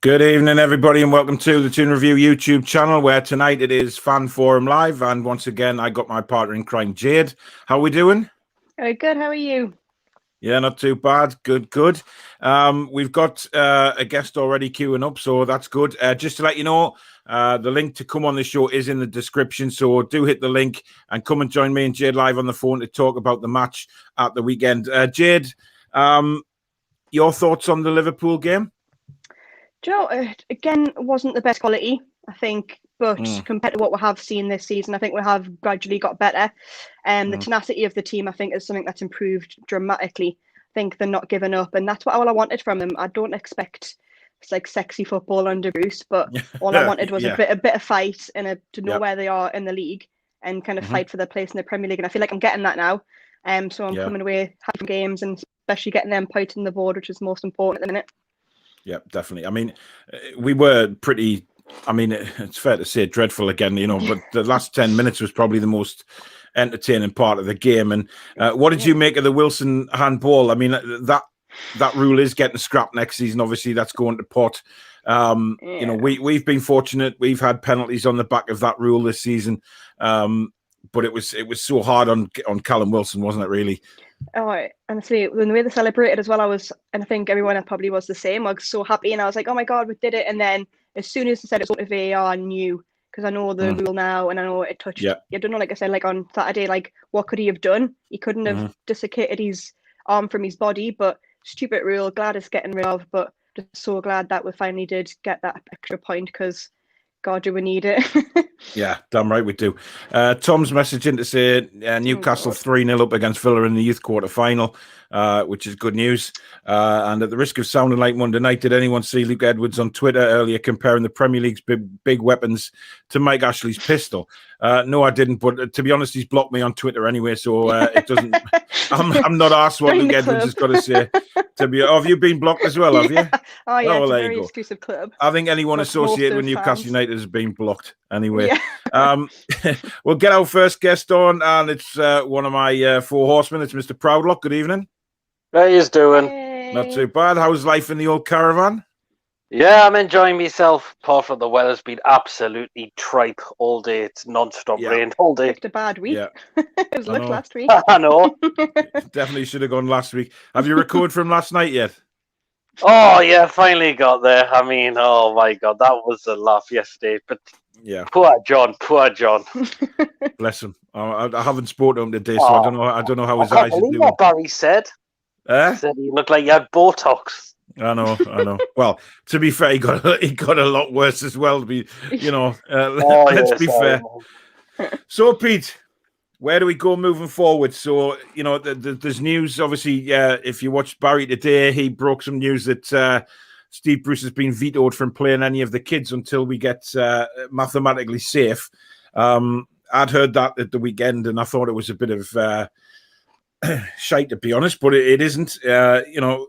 Good evening, everybody, and welcome to the Toon Review YouTube channel, where tonight it is Fan Forum Live, and once again, I got my partner in crime, Jade. How are we doing? Very good. How are you? Yeah, not too bad. Good. We've got a guest already queuing up, so that's good. Just to let you know, the link to come on the show is in the description, so do hit the link and come and join me and Jade live on the phone to talk about the match at the weekend. Jade, your thoughts on the Liverpool game? Do you know, again, wasn't the best quality, I think, but compared to what we have seen this season, I think we have gradually got better. The tenacity of the team, I think, is something that's improved dramatically. I think they're not giving up, and that's what all I wanted from them. I don't expect it's like sexy football under Bruce, but all I wanted was a bit of fight and to know where they are in the league and kind of fight for their place in the Premier League. And I feel like I'm getting that now. So I'm coming away having games and especially getting them points on the board, which is most important at the minute. Yeah, definitely. I mean, we were pretty, it's fair to say dreadful again, but the last 10 minutes was probably the most entertaining part of the game. And what did you make of the Wilson handball? I mean, that rule is getting scrapped next season. Obviously, that's going to pot. We've been fortunate. We've had penalties on the back of that rule this season. But it was so hard on Callum Wilson, wasn't it, really? Oh, honestly, the way they celebrated as well, and I think everyone probably was the same. I was so happy, and I was like, "Oh my god, we did it!" And then as soon as they said it's going to VAR, I knew, because I know the rule now, and I know it touched. Yeah. I don't know, like I said, like on Saturday, like what could he have done? He couldn't have desiccated his arm from his body, but stupid rule. Glad it's getting rid of, but just so glad that we finally did get that extra point, because God, do we need it? Yeah, damn right we do. Tom's messaging to say Newcastle 3-0 up against Villa in the youth quarter final, which is good news. And at the risk of sounding like Monday night, did anyone see Luke Edwards on Twitter earlier comparing the Premier League's big weapons to Mike Ashley's pistol? No, I didn't. But to be honest, he's blocked me on Twitter anyway, so it doesn't. I'm not asked what Luke Edwards has got to say. Have you been blocked as well? Have you? Oh yeah, it's a very exclusive club. I think anyone associated with Newcastle United has been blocked anyway. Yeah. We'll get our first guest on, and it's one of my four horsemen. It's Mr. Proudlock. Good evening. How you doing? Hey. Not too bad. How's life in the old caravan? Yeah, I'm enjoying myself. Apart from the weather's been absolutely tripe all day. It's non-stop rain all day. It's a bad week. Yeah. It was last week. I know. Definitely should have gone last week. Have you recovered from last night yet? Oh yeah, finally got there. I mean, oh my god, that was a laugh yesterday. But yeah, poor John. Bless him. I haven't spoken to him today, so I don't know how his eyes are doing. What Barry said. Said he looked like he had Botox. I know. Well, to be fair, he got a lot worse as well. To be, let's be fair. So, Pete, where do we go moving forward? So, there's news. Obviously, if you watched Barry today, he broke some news that Steve Bruce has been vetoed from playing any of the kids until we get mathematically safe. I'd heard that at the weekend, and I thought it was a bit of shite, to be honest, but it isn't.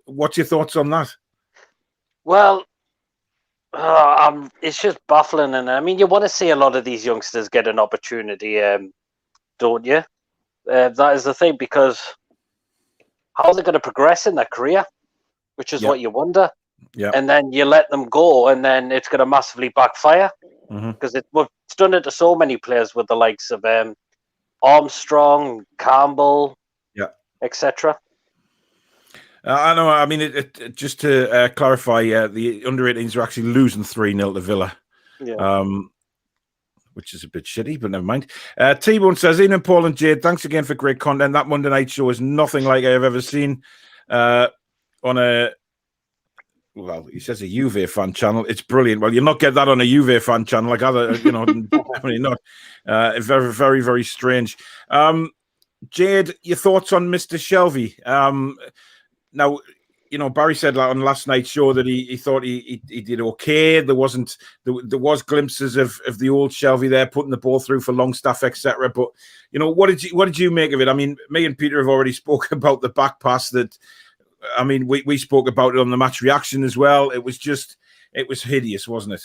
What's your thoughts on that? Well, it's just baffling, and I mean, you want to see a lot of these youngsters get an opportunity, don't you? That is the thing, because how are they going to progress in their career? Which is what you wonder. Yeah. And then you let them go, and then it's going to massively backfire, because we've done it to so many players with the likes of Armstrong, Campbell, etc. I know. I mean, just to clarify, the under-18s are actually losing 3-0 to Villa, which is a bit shitty, but never mind. T-Bone says, Ian, Paul and Jade, thanks again for great content. That Monday night show is nothing like I have ever seen on a, well, he says a Juve fan channel. It's brilliant. Well, you'll not get that on a Juve fan channel, like other, definitely not. Very, very, very strange. Jade, your thoughts on Mr. Shelvey? Now, Barry said on last night's show that he thought he did okay. There was glimpses of the old Shelvey there, putting the ball through for Longstaff, etc. But what did you make of it? I mean, me and Peter have already spoken about the back pass. That, I mean, we spoke about it on the match reaction as well. It was hideous, wasn't it?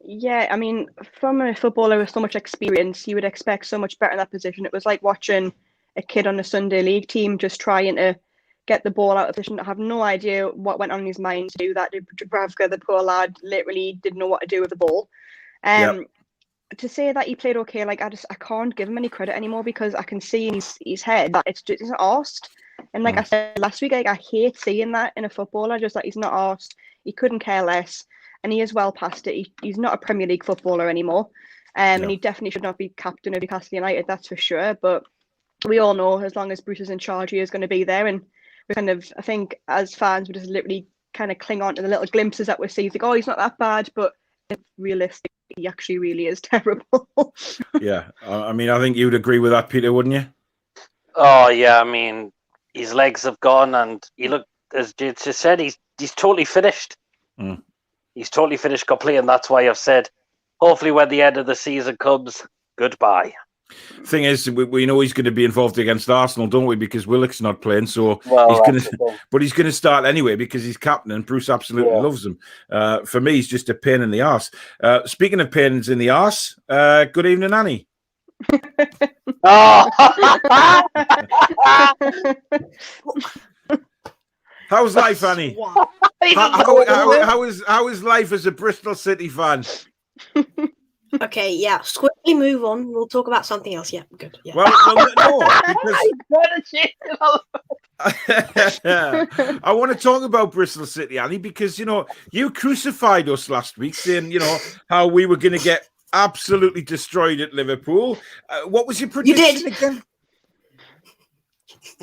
Yeah, I mean, from a footballer with so much experience, you would expect so much better in that position. It was like watching a kid on a Sunday league team just trying to get the ball out of position. I have no idea what went on in his mind to do that. Dubravka, the poor lad, literally didn't know what to do with the ball. To say that he played okay, like I can't give him any credit anymore, because I can see in his head that it's not arsed. And like I said last week, like, I hate seeing that in a footballer, just that he's not arsed. He couldn't care less, and he is well past it. He's not a Premier League footballer anymore, and he definitely should not be captain of Newcastle United, that's for sure. But we all know, as long as Bruce is in charge, he is going to be there. And we kind of, I think, as fans, we just literally kind of cling on to the little glimpses that we see. Think, oh, he's not that bad, but realistic, he actually really is terrible. Yeah, I mean, I think you'd agree with that, Peter, wouldn't you? Oh yeah, I mean, his legs have gone, and he looked, as Jade just said, he's totally finished. He's totally finished completely, and that's why I've said, hopefully, when the end of the season comes, goodbye. Thing is, we know he's going to be involved against Arsenal, don't we? Because Willock's not playing, so he's going to start anyway because he's captain, and Bruce absolutely loves him. For me, he's just a pain in the arse. Speaking of pains in the arse, good evening, Annie. How's life, Annie? How is life as a Bristol City fan? Okay, yeah. Quickly move on. We'll talk about something else. Yeah, good. Yeah. Well, no, because I want to talk about Bristol City, Annie, because you crucified us last week, saying how we were going to get absolutely destroyed at Liverpool. What was your prediction again?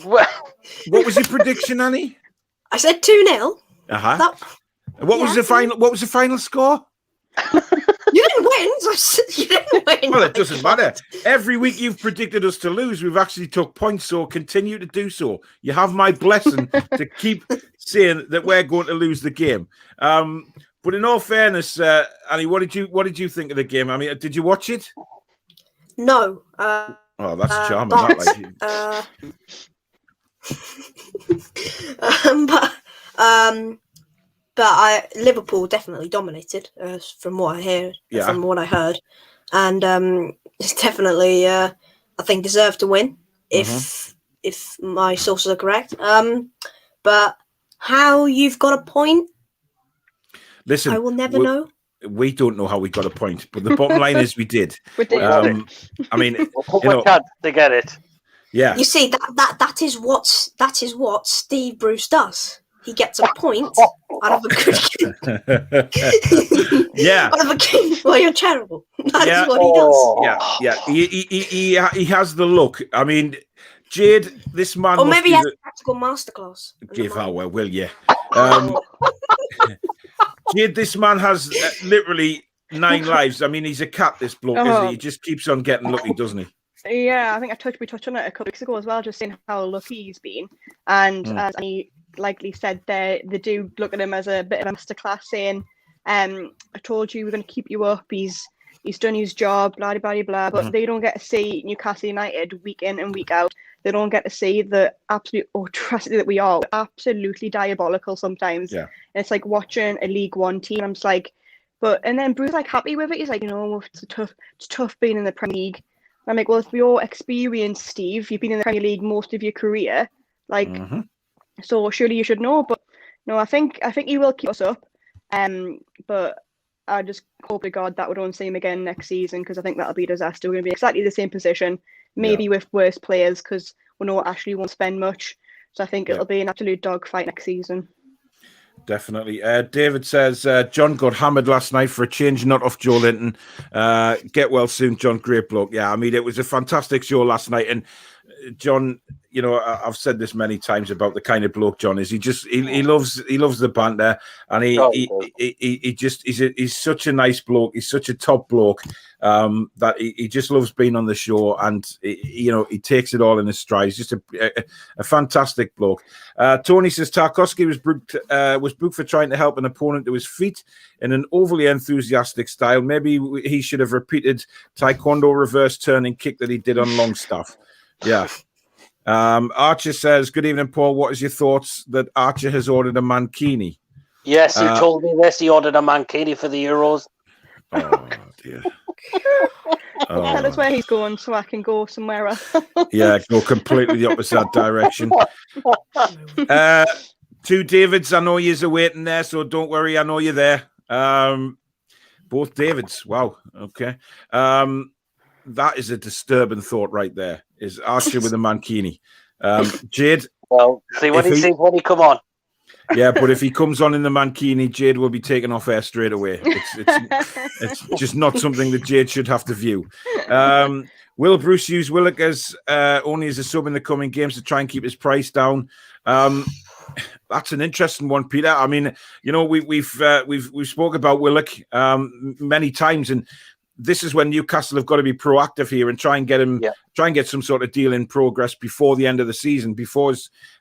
What was your prediction, Annie? I said 2-0. What was the final? What was the final score? You didn't win. You didn't win. Well, it doesn't matter. Every week you've predicted us to lose. We've actually took points, so continue to do so. You have my blessing to keep saying that we're going to lose the game. But in all fairness, Annie, what did you think of the game? I mean, did you watch it? No. Oh, that's charming. But Liverpool definitely dominated, from what I hear, from what I heard, and it's definitely I think deserved to win if my sources are correct. But how you've got a point, listen, I will never know. We don't know how we got a point, but the bottom line is we did. I mean, we had to get it. Yeah, you see that is what Steve Bruce does. He gets a point out of a good game. Yeah. Out of a game where you're terrible. That is what he does. Yeah. He has the look. I mean, Jade, this man. Or maybe he has a practical masterclass. Will you? Jade, this man has literally 9 lives. I mean, he's a cat, this bloke, isn't he? He just keeps on getting lucky, doesn't he? Yeah, I think we touched on it a couple of weeks ago as well, just saying how lucky he's been. And as he likely said there, they do look at him as a bit of a masterclass, saying, I told you we're going to keep you up. He's done his job, blah, blah, blah, blah. But they don't get to see Newcastle United week in and week out. They don't get to see the absolute atrocity that we are. We're absolutely diabolical sometimes. Yeah. And it's like watching a League One team. I'm just like, and then Bruce's like happy with it. He's like, it's tough being in the Premier League. I'm like, well, if you're experienced, Steve, you've been in the Premier League most of your career, like, so surely you should know. But no, I think he will keep us up. But I just hope to God that we don't see him again next season, because I think that'll be a disaster. We're going to be exactly the same position, maybe with worse players, because we know Ashley won't spend much. So I think it'll be an absolute dogfight next season. Definitely. David says, John got hammered last night for a change, not off Joe Linton. Get well soon, John. Great bloke. Yeah, I mean, it was a fantastic show last night. And John, I've said this many times about the kind of bloke John is. He loves the banter, and he's such a nice bloke. He's such a top bloke that he just loves being on the show, and he takes it all in his stride. He's just a fantastic bloke. Tony says Tarkowski was booked for trying to help an opponent to his feet in an overly enthusiastic style. Maybe he should have repeated taekwondo reverse turning kick that he did on Longstaff. Yeah. Archer says, good evening, Paul. What is your thoughts that Archer has ordered a mankini? Yes, he told me this. He ordered a mankini for the Euros. Oh, dear. Tell us where he's going so I can go somewhere else. Yeah, go completely the opposite direction. Two Davids, I know you're waiting there, so don't worry, I know you're there. Both Davids, wow, okay. That is a disturbing thought right there, is Archer with a Mancini. Jade. Well, see when he come on. Yeah, but if he comes on in the Mancini, Jade will be taken off air straight away. It's just not something that Jade should have to view. Will Bruce use Willock as only as a sub in the coming games to try and keep his price down? That's an interesting one, Peter. I mean, you know, we've spoke about Willock many times, and this is when Newcastle have got to be proactive here and try and get him, try and get some sort of deal in progress before the end of the season, before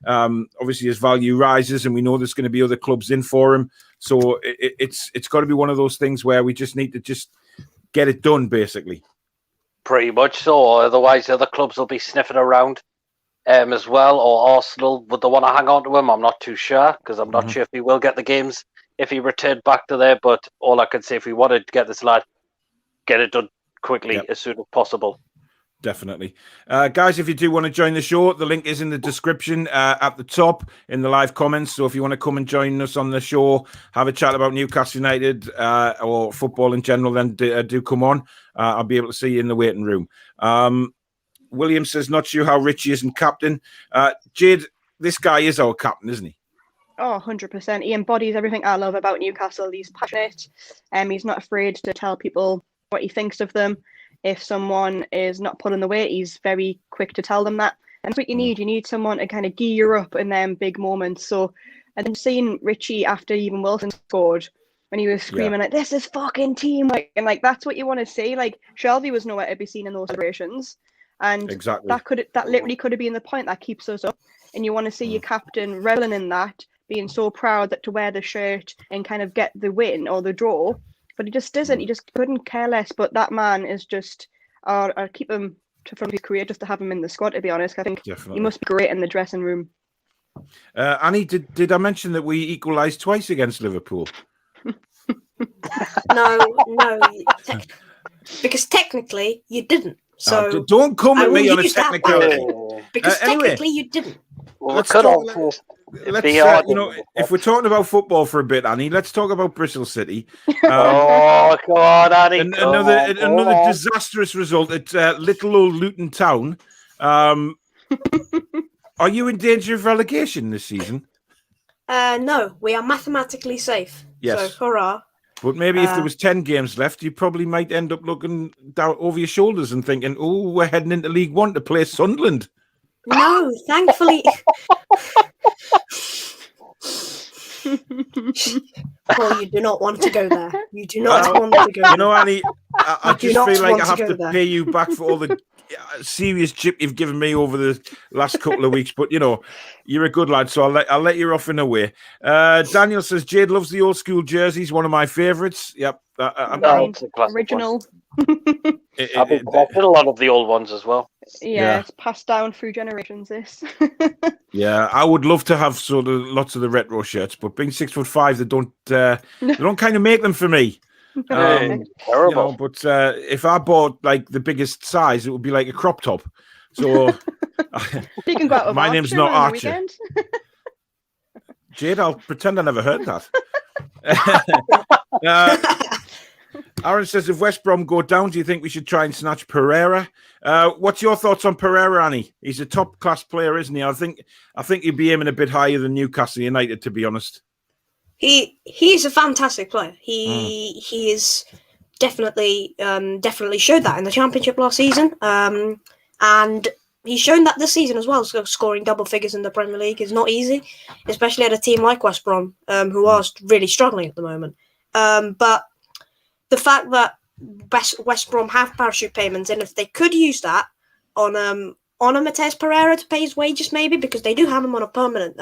obviously his value rises, and we know there's going to be other clubs in for him. So it's got to be one of those things where we just need to just get it done, basically. Pretty much so. Otherwise, other clubs will be sniffing around as well, or Arsenal would they want to hang on to him? I'm not too sure, because I'm not sure if he will get the games if he returned back to there. But all I can say, if we wanted to get this lad, get it done quickly as soon as possible. Definitely. Guys, if you do want to join the show, the link is in the description at the top in the live comments. So if you want to come and join us on the show, have a chat about Newcastle United or football in general, then do come on. I'll be able to see you in the waiting room. William says, not sure how Ritchie isn't captain. Jade, this guy is our captain, isn't he? Oh, 100%. He embodies everything I love about Newcastle. He's passionate. He's not afraid to tell people what he thinks of them. If someone is not pulling the weight, he's very quick to tell them that. And that's what you need. You need someone to kind of gear you up in them big moments. So, and then seeing Ritchie after even Wilson scored, when he was screaming like, "This is fucking teamwork," and like that's what you want to see. Like Shelvey was nowhere to be seen in those celebrations, and that literally could have been the point that keeps us up. And you want to see your captain reveling in that, being so proud that to wear the shirt and kind of get the win or the draw. But he just doesn't. He just couldn't care less. But that man is just, I'll keep him from his career just to have him in the squad, to be honest. I think he must be great in the dressing room. Annie, did I mention that we equalised twice against Liverpool? No. Because technically you didn't. So don't come at me on a technicality. Because technically you didn't. Well, let's if we're talking about football for a bit, Annie, let's talk about Bristol City. Oh, come on, Annie. Another disastrous result at little old Luton Town. Are you in danger of relegation this season? No, we are mathematically safe. Yes. So, hurrah. But maybe if there was 10 games left, you probably might end up looking down over your shoulders and thinking, oh, we're heading into League One to play Sunderland. No, thankfully. Well, you do not want to go there. You do not want to go there. You know, Annie, I just feel like I have to pay you back for all the serious chip you've given me over the last couple of weeks. But, you know, you're a good lad, so I'll let you off in a way. Daniel says, Jade loves the old school jerseys, one of my favourites. Yep. It's a classic original. I've been collecting a lot of the old ones as well. Yeah, it's passed down through generations, this. Yeah, I would love to have sort of lots of the retro shirts, but being 6'5", they don't kind of make them for me. Terrible. You know, but if I bought like the biggest size, it would be like a crop top. So you can go out with my name's not Archer. Jade, I'll pretend I never heard that. Aaron says, if West Brom go down, do you think we should try and snatch Pereira? What's your thoughts on Pereira, Annie? He's a top-class player, isn't he? I think he'd be aiming a bit higher than Newcastle United, to be honest. He's a fantastic player. He is definitely showed that in the Championship last season. And he's shown that this season as well. So scoring double figures in the Premier League is not easy, especially at a team like West Brom, who are really struggling at the moment. But the fact that West Brom have parachute payments, and if they could use that on a Matheus Pereira to pay his wages, maybe, because they do have him on a permanent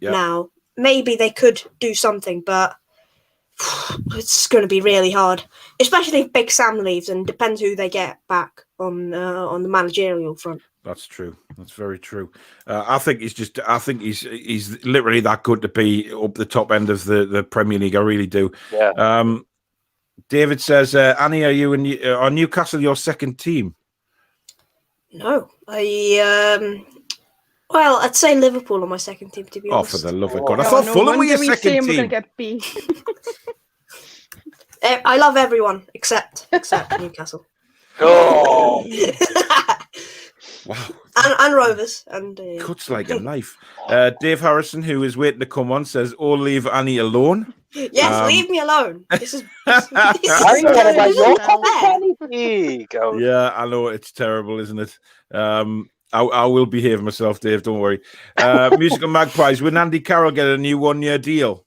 now, maybe they could do something, but it's going to be really hard, especially if Big Sam leaves, and depends who they get back on the managerial front. That's true. That's very true. I think he's literally that good to be up the top end of the Premier League. I really do. Yeah. David says, Annie, are Newcastle your second team? No, Well, I'd say Liverpool on my second team, to be Oh, honest. for the love of God. I thought Fulham were your second team. We're going to get beat. I love everyone except Newcastle. Oh, Wow. And Rovers. And Cuts like a knife. Dave Harrison, who is waiting to come on, says, "Oh, leave Annie alone." Yes, leave me alone. This is I know what about your go. Yeah, I know, it's terrible, isn't it? I will behave myself, Dave. Don't worry. Musical Magpies. Will Andy Carroll get a new 1-year deal?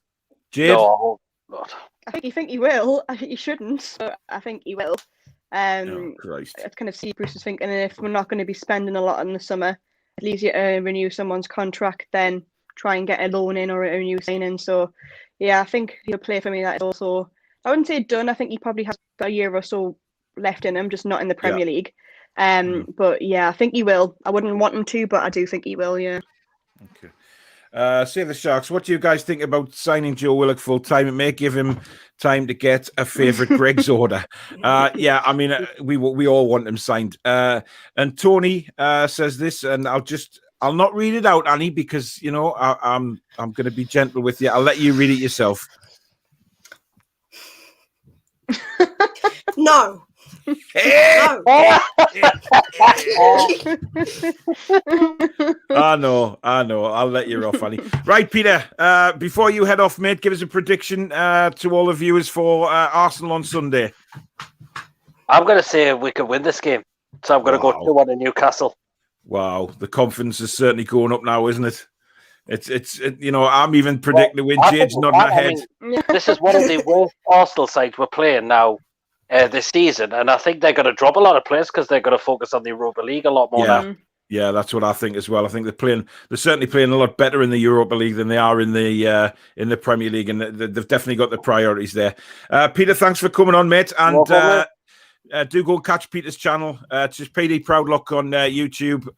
Jade? No, not. I think he will. I think he shouldn't, but I think he will. Oh, Christ. I kind of see Bruce is thinking, and if we're not going to be spending a lot in the summer, at least you renew someone's contract, then try and get a loan in or a new signing. So, yeah, I think he'll play for me. That is also, I wouldn't say done. I think he probably has a year or so left in him, just not in the Premier League. But yeah, I think he will. I wouldn't want him to, but I do think he will. Yeah. Okay. Say the Sharks. What do you guys think about signing Joe Willock full time? It may give him time to get a favourite Greg's order. Yeah, I mean, we all want him signed. And Tony says this, and I'll not read it out, Annie, because you know I'm going to be gentle with you. I'll let you read it yourself. no. I know. I'll let you off, Annie. Right, Peter. Before you head off, mate, give us a prediction to all the viewers for Arsenal on Sunday. I'm going to say we could win this game, so I'm going to go 2-1 in Newcastle. Wow, the confidence is certainly going up now, isn't it? It's you know, I'm even predicting the win. Jade's nodding her head. This is one of the worst Arsenal sides we're playing now. This season, and I think they're going to drop a lot of players because they're going to focus on the Europa League a lot more now. Yeah, that's what I think as well. I think they're certainly playing a lot better in the Europa League than they are in the Premier League, and they've definitely got the priorities there. Peter, thanks for coming on, mate, and do go catch Peter's channel. It's just PD Proudluck on YouTube.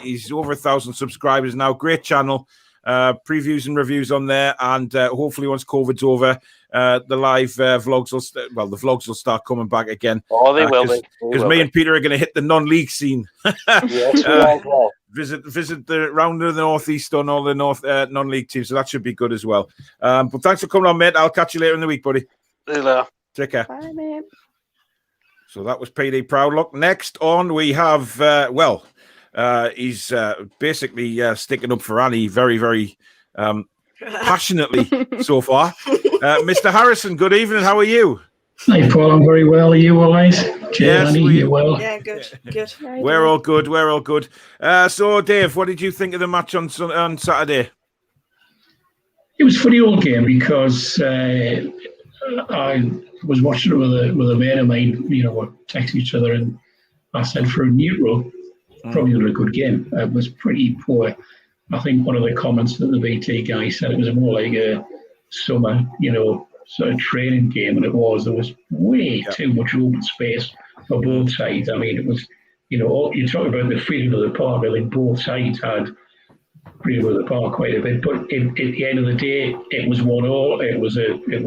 He's over 1,000 subscribers now. Great channel. Previews and reviews on there, and hopefully once COVID's over, the live vlogs the vlogs will start coming back again. Oh, they will be. Because me and Peter are going to hit the non-league scene. Yes, visit the round of the northeast on all the non-league teams, so that should be good as well. But thanks for coming on, mate. I'll catch you later in the week, buddy. Take care. Bye, mate. So that was PD Proudluck. Next on, we have he's basically sticking up for Annie very, very passionately so far. Mr. Harrison, good evening. How are you? Hi, Paul. I'm very well. Are you all right? Yes, Annie, you well? Yeah, good. We're all good. We're all good. So, Dave, what did you think of the match on Saturday? It was a funny old game because I was watching it with a mate of mine. You know, we're texting each other, and I said for a neutral, probably not a good game. It was pretty poor. I think one of the comments that the BT guy said, it was more like a summer, you know, sort of training game, and it was. There was way too much open space for both sides. I mean, it was, you know, you talk about the freedom of the park. I think both sides had freedom of the park quite a bit, but at the end of the day, it was 1-1. It was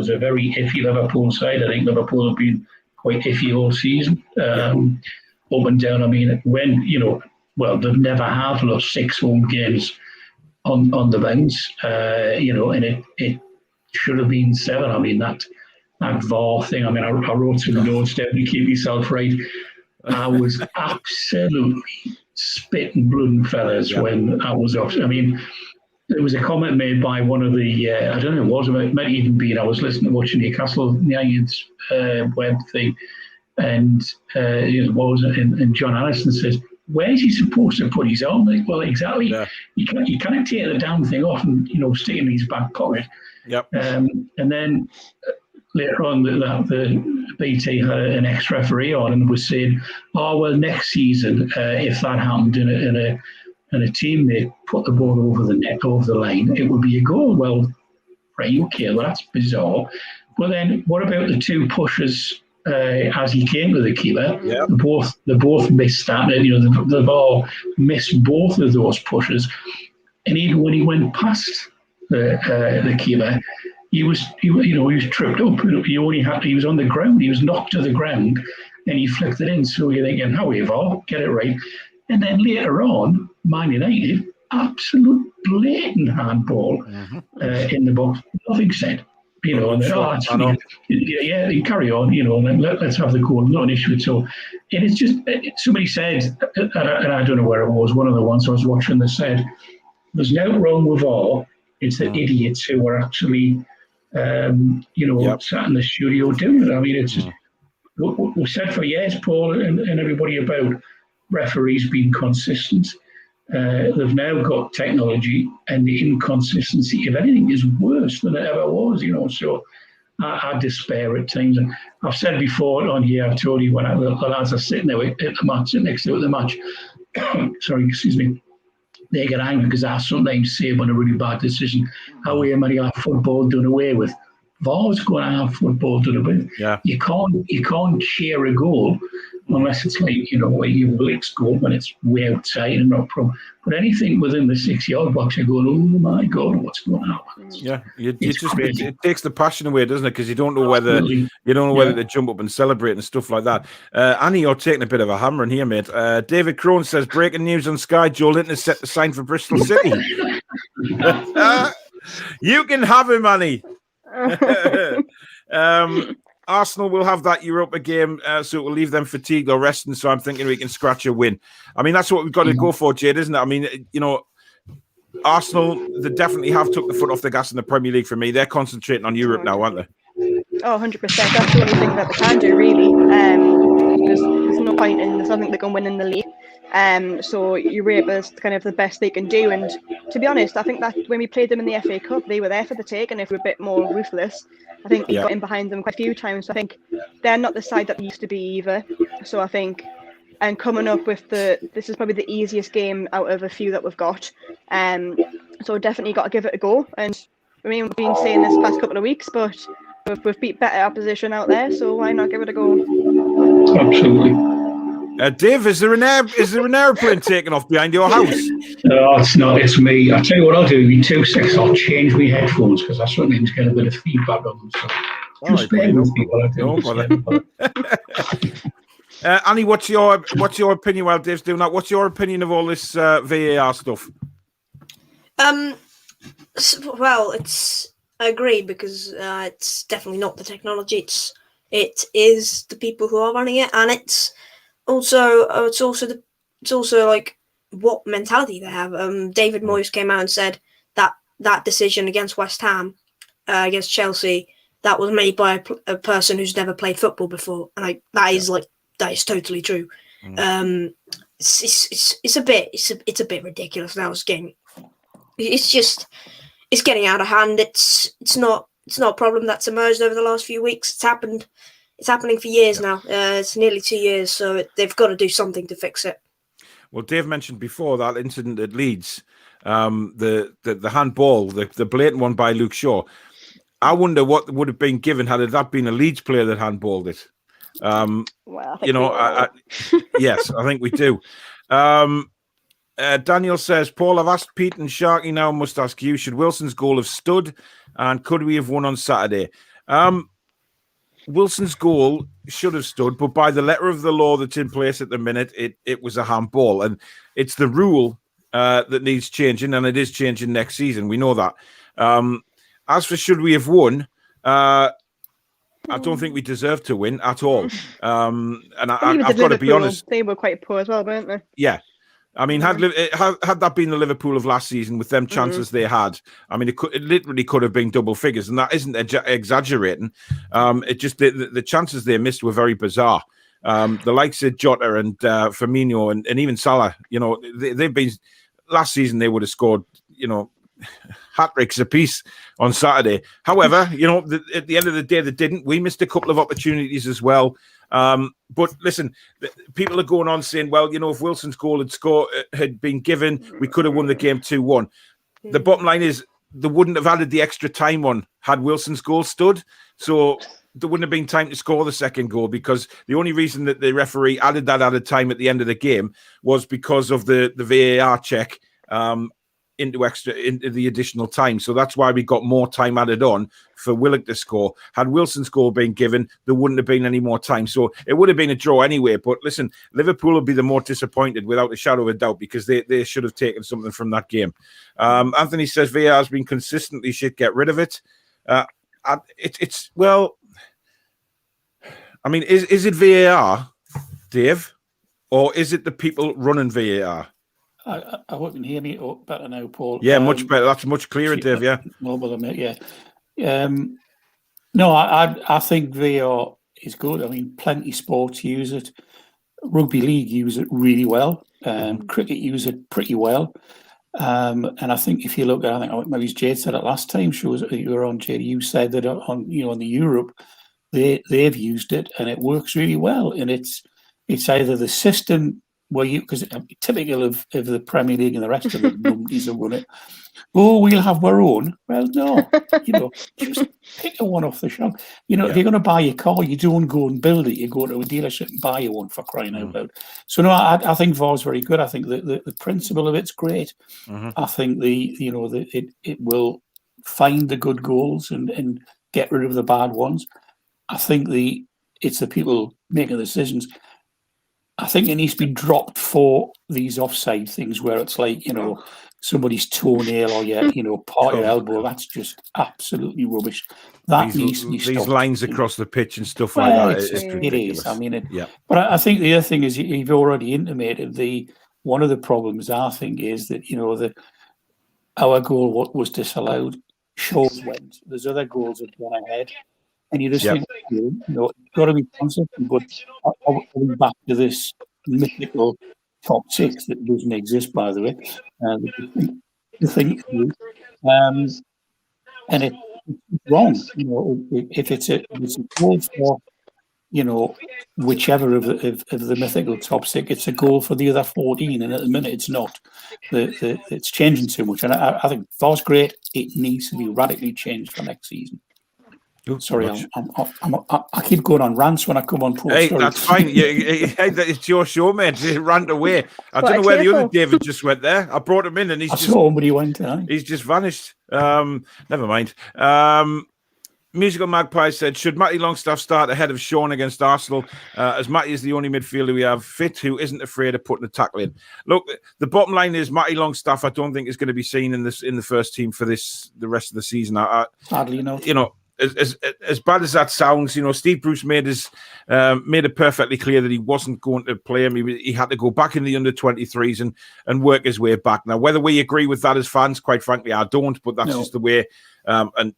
a very iffy Liverpool side. I think Liverpool have been quite iffy all season, up and down. I mean, when they've never have lost 6 home games on the bounce, and it should have been 7. I mean, that VAR thing. I mean, I wrote some notes down to keep myself right. I was absolutely spitting blood and feathers when I was off. I mean, there was a comment made by one of the, I don't know what it was, it might even be, I was watching Newcastle United's web thing, and and John Allison says, where's he supposed to put his arm? Like, well, exactly. Yeah. You can't take the damn thing off and, stick it in his back pocket. Yep. And then later on, the BT had an ex-referee on and was saying, oh, well, next season, if that happened in a teammate put the ball over the net, over the line, it would be a goal. Well, right, okay, well, that's bizarre. Well, then what about the 2 pushes as he came to the keeper? Yeah. They both missed that. The ball missed both of those pushes. And even when he went past the keeper, he was tripped up. He was on the ground. He was knocked to the ground, and he flicked it in. So you're thinking, however, get it right. And then later on, Man United absolute blatant handball in the box. Nothing said. You know, and yeah, you carry on, you know, and let's have the goal, not an issue at all. And it's just, somebody said, and I don't know where it was, one of the ones I was watching that said, there's no wrong with all, it's the idiots who are actually, sat in the studio doing it. I mean, it's just, we said for years, Paul, and everybody about referees being consistent. They've now got technology, and the inconsistency, if anything, is worse than it ever was, you know. So I despair at times. And I've said before on here, I've told you when the lads are sitting there at the match, sitting next to the match, sorry, excuse me, they get angry because I sometimes say on a really bad decision, how we might have football done away with. VAR's going to have football done away with. Yeah. You can't share a goal unless it's like, you know, where you Willick's goal when it's way outside and not problem. But anything within the 6-yard box, you're going, oh my God, what's going on? Yeah, it takes the passion away, doesn't it? Because you don't know whether to jump up and celebrate and stuff like that. Annie, you're taking a bit of a hammering here, mate. David Crone says, breaking news on Sky, Joe Linton is set to sign for Bristol City. You can have him, Annie. Arsenal will have that Europa game, so it will leave them fatigued or resting. So I'm thinking we can scratch a win. I mean, that's what we've got to go for, Jade, isn't it? I mean, you know, Arsenal, they definitely have took the foot off the gas in the Premier League for me. They're concentrating on Europe now, aren't they? Oh, 100%. That's the only thing that they can do, really. There's no point in there's nothing they can win in the league. So Europa is kind of the best they can do. And to be honest, I think that when we played them in the FA Cup, they were there for the take. And if we're a bit more ruthless, I think we got in behind them quite a few times. So I think they're not the side that they used to be either. So I think, and coming up with this is probably the easiest game out of a few that we've got. So definitely got to give it a go. And I mean, we've been saying this past couple of weeks, but we've beat better opposition out there. So why not give it a go? Absolutely. Dave, is there an airplane taking off behind your house? No, it's not. It's me. I'll tell you what I'll do. In 2 seconds, I'll change my headphones because I sometimes get a bit of feedback on them. So just bear with me while I do. Annie, what's your opinion while Dave's doing that? What's your opinion of all this VAR stuff? Well, I agree because it's definitely not the technology. It is the people who are running it, and it's also like what mentality they have. David Moyes came out and said that decision against West Ham, against Chelsea, that was made by a person who's never played football before, and that is totally true. It's a bit ridiculous now. It's getting out of hand. It's not a problem that's emerged over the last few weeks. It's happening for years now. It's nearly 2 years, so they've got to do something to fix it. Well, Dave mentioned before that incident at Leeds, the handball, the blatant one by Luke Shaw. I wonder what would have been given had that been a Leeds player that handballed it. Well, I think yes, I think we do. Daniel says, Paul, I've asked Pete and Sharky now, must ask you, should Wilson's goal have stood and could we have won on Saturday? Wilson's goal should have stood, but by the letter of the law that's in place at the minute, it was a handball. And it's the rule that needs changing, and it is changing next season. We know that. As for should we have won, I don't think we deserve to win at all. And I've got to be honest. They were quite poor as well, weren't they? Yeah. I mean, had that been the Liverpool of last season with them chances they had, I mean, it literally could have been double figures, and that isn't exaggerating. It just the chances they missed were very bizarre. The likes of Jota and Firmino and even Salah, you know, they've been last season they would have scored, you know, hat-tricks apiece on Saturday. However, you know, at the end of the day, they didn't. We missed a couple of opportunities as well. But listen, people are going on saying, well, you know, if Wilson's goal had been given, we could have won the game 2-1. The bottom line is they wouldn't have added the extra time on had Wilson's goal stood. So there wouldn't have been time to score the second goal, because the only reason that the referee added that added time at the end of the game was because of the VAR check. into the additional time. So that's why we got more time added on for Willock to score. Had Wilson's goal been given, there wouldn't have been any more time. So it would have been a draw anyway. But listen, Liverpool will be the more disappointed without a shadow of a doubt because they should have taken something from that game. Anthony says VAR has been consistently shit. Get rid of it. Well, I mean, is it VAR, Dave, or is it the people running VAR? I hope you can hear me better now, Paul. Yeah, much better. That's much clearer, Dave. Yeah. No, no, I think VAR is good. I mean, plenty of sports use it. Rugby league use it really well. Cricket use it pretty well. And I think if you look at, I think maybe Jade said it last time. You were on, Jade. You said that on the Europe, they've used it and it works really well. And it's either the system where because typical of the Premier League and the rest of the numbers that run it. Oh, we'll have our own. Well, no, just pick a one off the shelf. If you're going to buy a car, you don't go and build it. You go to a dealership and buy one, for crying out loud. So no, I think VAR is very good. I think the principle of it's great. I think it will find the good goals and get rid of the bad ones. I think it's the people making the decisions. I think it needs to be dropped for these offside things where it's like, somebody's toenail or part of your elbow. That's just absolutely rubbish. That needs to be stopped. These lines across the pitch and stuff like that. It is. I mean, but I think the other thing is you've already intimated one of the problems I think is that, our goal was disallowed. Shows went. There's other goals that gone ahead. And you just think, got to be consistent, but are we back to this mythical top six that doesn't exist, by the way? The thing is, and it's wrong. If it's a goal for, whichever of the mythical top six, it's a goal for the other 14, and at the minute it's not. It's changing too much, and I think VAR's great. It needs to be radically changed for next season. Sorry, I keep going on rants when I come on. Paul. Hey, that's fine. It's your show, mate. Rant away. I don't know where the other David just went there. I brought him in, and I saw him, but he went. He's just vanished. Never mind. Musical Magpie said, should Matty Longstaff start ahead of Sean against Arsenal, as Matty is the only midfielder we have fit who isn't afraid of putting a tackle in? Look, the bottom line is Matty Longstaff, I don't think is going to be seen in the first team for the rest of the season. Sadly not. As bad as that sounds, Steve Bruce made it perfectly clear that he wasn't going to play him. He had to go back in the under-23s and work his way back. Now, whether we agree with that as fans, quite frankly, I don't, but that's just the way. And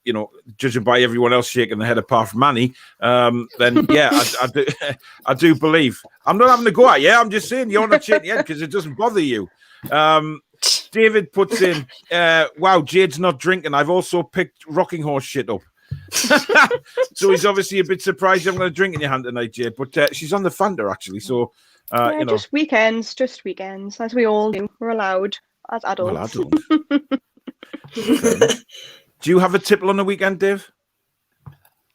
judging by everyone else shaking their head apart from Manny, then yeah, I do believe. I'm not having to go at you. I'm just saying you're not shaking your head because it doesn't bother you. David puts in, wow, Jade's not drinking. I've also picked rocking horse shit up. So he's obviously a bit surprised you haven't got a drink in your hand tonight, Jade. But she's on the Fanta actually. So just weekends, as we all do. We're allowed as adults. Do you have a tipple on the weekend, Dave?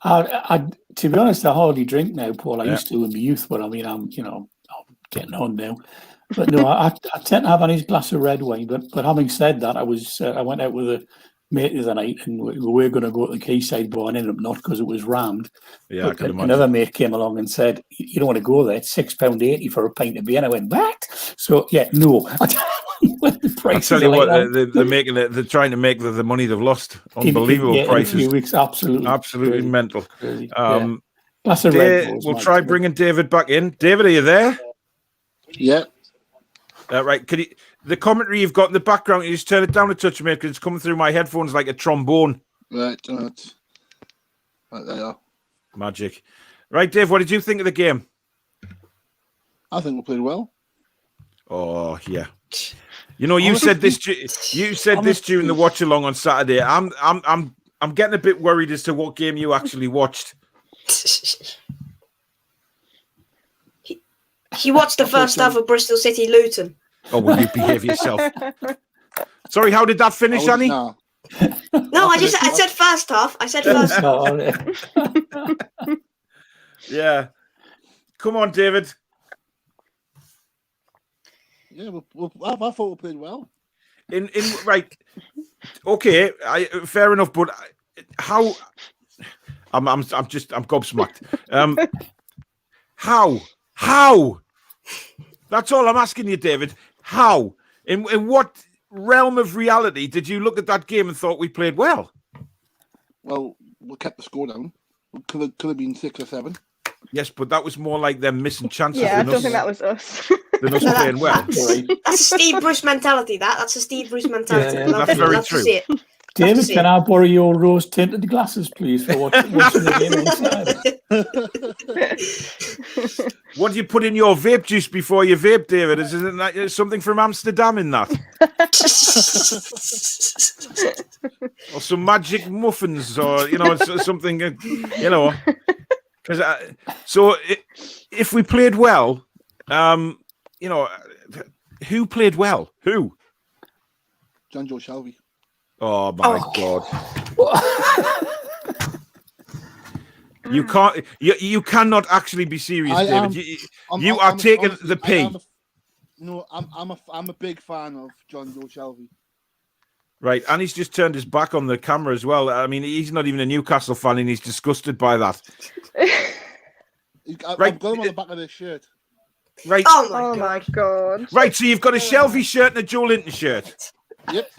To be honest, I hardly drink now, Paul. I used to in my youth, but I mean, I'm getting on now. But no, I tend to have a nice glass of red wine. But having said that, I went out with a mate the other night, and we were going to go to the Quayside Bar and ended up not because it was rammed. Yeah, but another mate came along and said, "You don't want to go there. It's £6.80 for a pint of beer." And I went, "What?" So yeah, no. I tell you what, they're trying to make the money they've lost. Unbelievable prices. In a few weeks, absolutely crazy. Mental. Crazy. That's a red Bull, we'll try bringing David back in. David, are you there? Yeah. Right. The commentary you've got in the background, you just turn it down a touch, mate, because it's coming through my headphones like a trombone. Right they are. Magic. Right, Dave, what did you think of the game? I think we played well. Oh, yeah. You said this during the watch along on Saturday. I'm getting a bit worried as to what game you actually watched. He watched the first half of Bristol City Luton. Oh, will you behave yourself? Sorry, how did that finish, Annie? No, I said first half. I said first half. Yeah. Come on, David. Yeah, I thought we played well. right. Okay, fair enough. But how? I'm gobsmacked. How? That's all I'm asking you, David. How? In what realm of reality did you look at that game and thought we played well? Well, we kept the score down. Could have been 6 or 7. Yes, but that was more like them missing chances. Yeah, I don't think that was us. Than us playing well. That's a Steve Bruce mentality. That's a Steve Bruce mentality. Yeah, that's very true. David, can I borrow your rose-tinted glasses, please, for watching the game inside? What do you put in your vape juice before you vape, David? Isn't that something from Amsterdam in that? Or some magic muffins, or something, Because if we played well, who played well? Who? Jonjo Shelvey. Oh my God! You can't. You cannot actually be serious, David. You are taking the pee. I'm a big fan of Jonjo Shelvey. Right, and he's just turned his back on the camera as well. I mean, he's not even a Newcastle fan, and he's disgusted by that. I've got him on the back of this shirt. Right. Oh my God! Right, so you've got a Shelvey shirt and a Joe Linton shirt. Yep.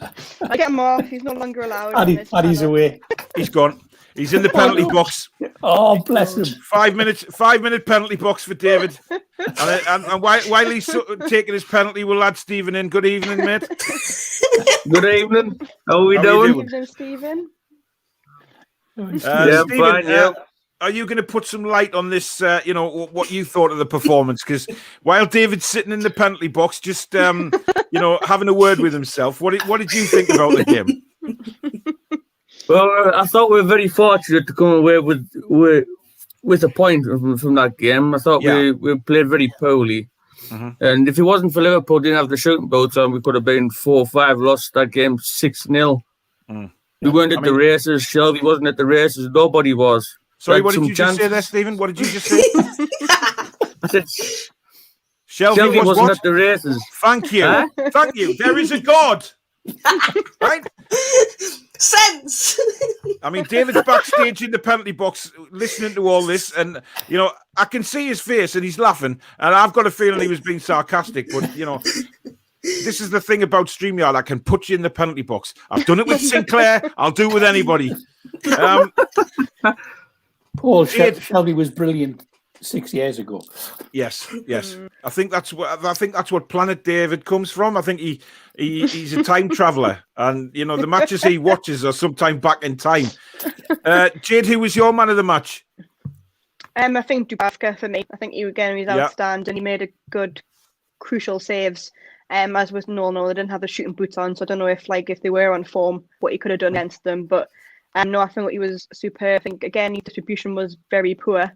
I get him off. He's no longer allowed. Paddy's away. He's gone. He's in the penalty box. Oh, bless him. 5 minutes. 5-minute penalty box for David. And while he's taking his penalty, we'll add Stephen in. Good evening, mate. Good evening. How are we doing? Good evening, Stephen. Yeah, Stephen, fine, yeah. Are you going to put some light on this, what you thought of the performance? Because while David's sitting in the penalty box, just, having a word with himself, what did you think about the game? Well, I thought we were very fortunate to come away with a point from that game. I thought we played very poorly. Mm-hmm. And if it wasn't for Liverpool didn't have the shooting boots on, we could have been 4-5, lost that game 6-0. Mm. We weren't at the races. Shelvey wasn't at the races. Nobody was. Sorry, what did you just say there, Stephen? What did you just say? I said Shelvey wasn't at the races. Thank you. Huh? Thank you. There is a God. Right? Sense. I mean, David's backstage in the penalty box listening to all this, and I can see his face and he's laughing, and I've got a feeling he was being sarcastic, but this is the thing about StreamYard. I can put you in the penalty box. I've done it with Sinclair. I'll do it with anybody. Paul Shelvey was brilliant 6 years ago. Yes. I think that's what Planet David comes from. I think he's a time traveller, and the matches he watches are sometime back in time. Jade, who was your man of the match? I think Dubravka for me. I think he was outstanding. He made a good, crucial saves. As with no, they didn't have the shooting boots on, so I don't know if they were on form, what he could have done against them. But no, I think he was superb. I think again, his distribution was very poor.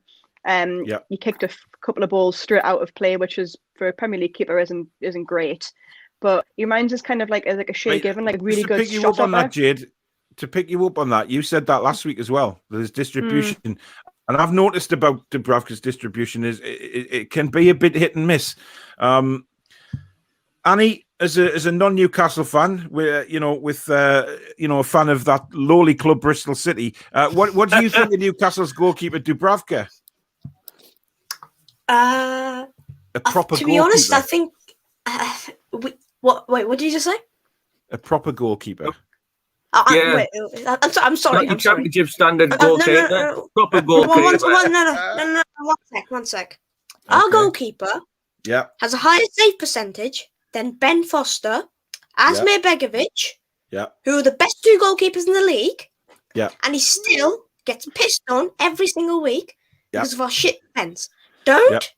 He kicked a couple of balls straight out of play, which is for a Premier League keeper isn't great. But he reminds us kind of like a Shay Given, like really good shot. To pick you up on that, Jade, to pick you up on that, you said that last week as well. There's distribution, and I've noticed about Dubravka's distribution is it can be a bit hit and miss. Annie, as a non-Newcastle fan, with a fan of that lowly club Bristol City, what do you think of Newcastle's goalkeeper Dubravka? A proper to be goalkeeper. honest, I think what did you just say? A proper goalkeeper. Yeah. I'm sorry. Not championship standard goalkeeper. No. Proper goalkeeper. No. One sec. Our goalkeeper has a higher save percentage than Ben Foster, Asmir Begovic, who are the best two goalkeepers in the league. Yeah. And he still gets pissed on every single week because of our shit defence. Don't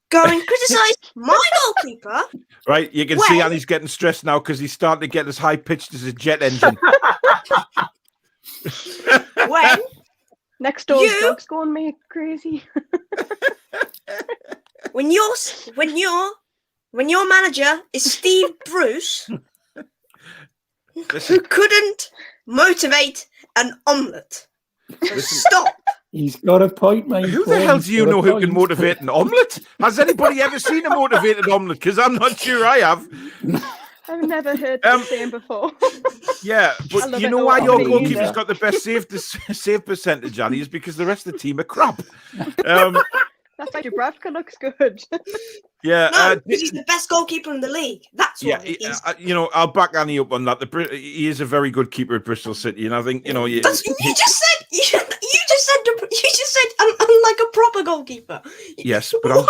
go and criticise my goalkeeper. Right, you can see Annie's getting stressed now because he's starting to get as high pitched as a jet engine. When next door dogs going me crazy. when your manager is Steve Bruce, who couldn't motivate an omelette. So stop. He's got a point, mate. Who the hell do you know who can motivate an omelette? Has anybody ever seen a motivated omelette? Because I'm not sure I have. I've never heard the same before. Yeah, but you know why your goalkeeper's got the best save percentage, Annie, is because the rest of the team are crap. That's why Dubravka looks good. Yeah, no, he's the best goalkeeper in the league. That's why. You know, I'll back Annie up on that. He is a very good keeper at Bristol City, and I think you just said I'm like a proper goalkeeper. Yes, but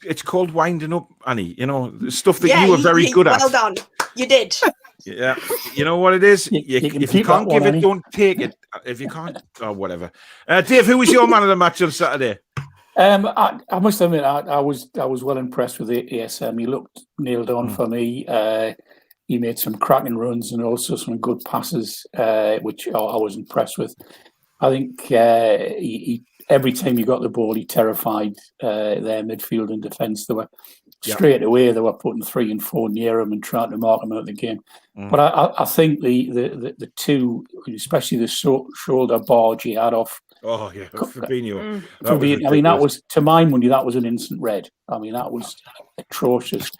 it's called winding up, Annie. You know, the stuff that you were very good at. Well done, you did. Yeah, you know what it is. If you can't give it, don't take it. If you can't, whatever. Dave, who was your man of the match on Saturday? I must admit, I was well impressed with the ASM. He looked nailed on for me. He made some cracking runs and also some good passes, which I was impressed with. I think he every time he got the ball, he terrified their midfield and defence. They were straight away. They were putting 3 and 4 near him and trying to mark him out of the game. But I think the two, especially the shoulder barge he had off. Oh yeah, Fabinho. I mean, that was, to my money, that was an instant red. I mean, that was atrocious.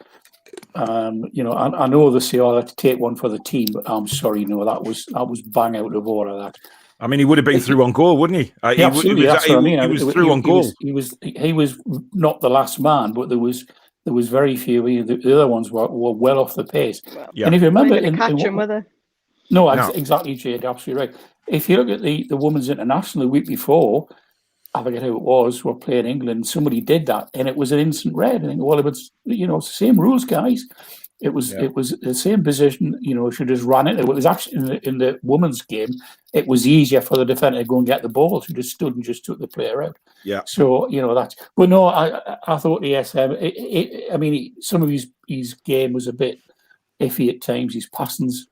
You know, I know they say, "Oh, let's take one for the team," but I'm sorry, no, that was bang out of order. That. I mean, he would have been through on goal, wouldn't he? Absolutely, that's what I mean. He was through on goal. He was not the last man, but there was very few. The other ones were well off the pace. Yeah. And if you remember, exactly, Jade, absolutely right. If you look at the Women's International the week before, I forget who it was, were playing England, somebody did that, and it was an instant red. I think, well, it's the same rules, guys. It was the same position. You know, she just ran it. It was actually in the women's game. It was easier for the defender to go and get the ball. She just stood and just took the player out. Yeah. So that's. But no, I thought the SM. I mean, some of his game was a bit iffy at times. His passings.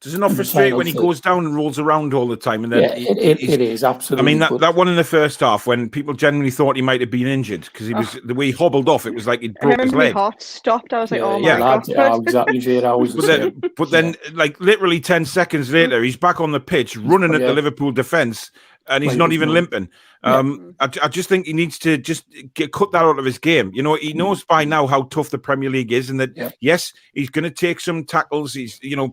Does it not frustrate when he goes down and rolls around all the time? And then it is absolutely. I mean, that one in the first half when people genuinely thought he might have been injured because he was the way he hobbled off. It was like he'd broke his leg. My heart stopped. I was like, "Oh my god!" Yeah, exactly. Jade, I was but then, like literally 10 seconds later, he's back on the pitch running at the Liverpool defence, and he's not even limping. I just think he needs to just cut that out of his game. You know, he knows by now how tough the Premier League is, and that yes, he's going to take some tackles.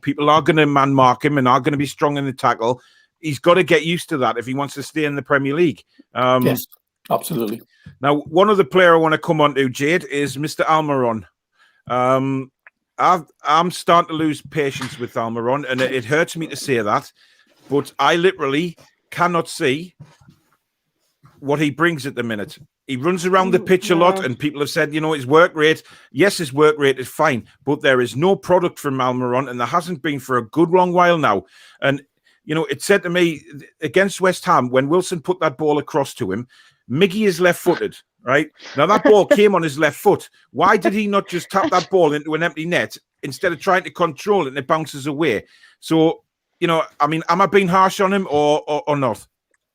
People are going to man mark him and are going to be strong in the tackle. He's got to get used to that if he wants to stay in the Premier League. Yes, absolutely. Now, one other player I want to come on to, Jade, is Mr. Almirón. I'm starting to lose patience with Almirón, and it hurts me to say that, but I literally cannot see what he brings at the minute. He runs around the pitch a lot, and people have said, his work rate. Yes, his work rate is fine, but there is no product from Almirón, and there hasn't been for a good long while now. And it said to me against West Ham when Wilson put that ball across to him, Miggy is left-footed, right? Now that ball came on his left foot. Why did he not just tap that ball into an empty net instead of trying to control it and it bounces away? So, I mean, am I being harsh on him or not?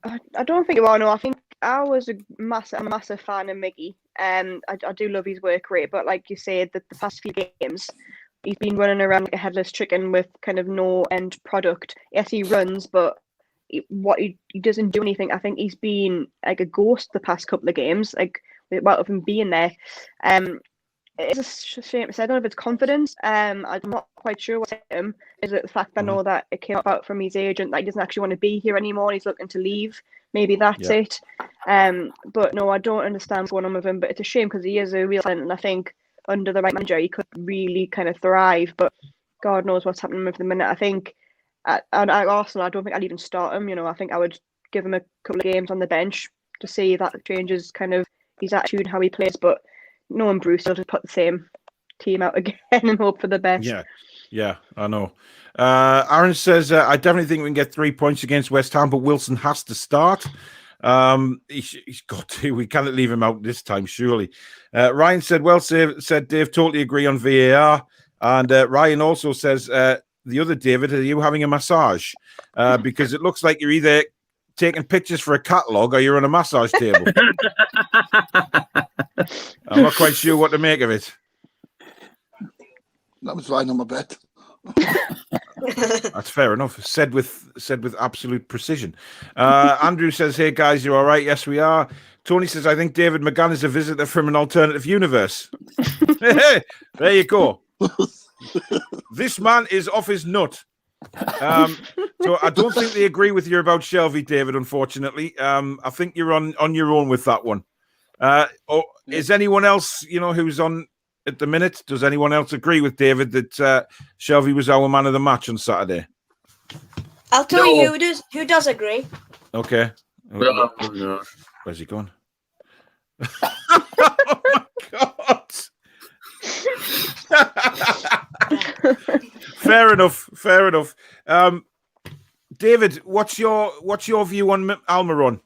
I don't think you are. No, I think I was a massive fan of Miggy. I do love his work rate, but like you said, the past few games, he's been running around like a headless chicken with kind of no end product. Yes, he runs, but he doesn't do anything. I think he's been like a ghost the past couple of games, like without him being there. It's a shame. I don't know if it's confidence. I'm not quite sure what's hit him. Is it the fact I know that it came out from his agent that he doesn't actually want to be here anymore? He's looking to leave. Maybe that's it. But no, I don't understand what's going on with him. But it's a shame because he is a real talent, and I think under the right manager he could really kind of thrive. But God knows what's happening with him the minute. I think at Arsenal, I don't think I'd even start him. I think I would give him a couple of games on the bench to see if that changes kind of his attitude and how he plays. But knowing Bruce, he'll just put the same team out again and hope for the best. Yeah, I know. Aaron says, I definitely think we can get 3 points against West Ham, but Wilson has to start. He's got to. We can't leave him out this time, surely. Ryan said, well said, Dave, totally agree on VAR. And Ryan also says, the other David, are you having a massage? Because it looks like you're either taking pictures for a catalogue or you're on a massage table. I'm not quite sure what to make of it. That was lying on my bed. That's fair enough. Said with absolute precision. Andrew says, hey guys, you all right? Yes, we are. Tony says, I think David McGann is a visitor from an alternative universe. There you go. This man is off his nut. So I don't think they agree with you about Shelvey, David, unfortunately. I think you're on your own with that one. Is anyone else, who's on at the minute? Does anyone else agree with David that Shelvey was our man of the match on Saturday? I'll tell you who does agree. Okay. No. Where's he gone? Oh my God. Fair enough. David, what's your view on Almirón?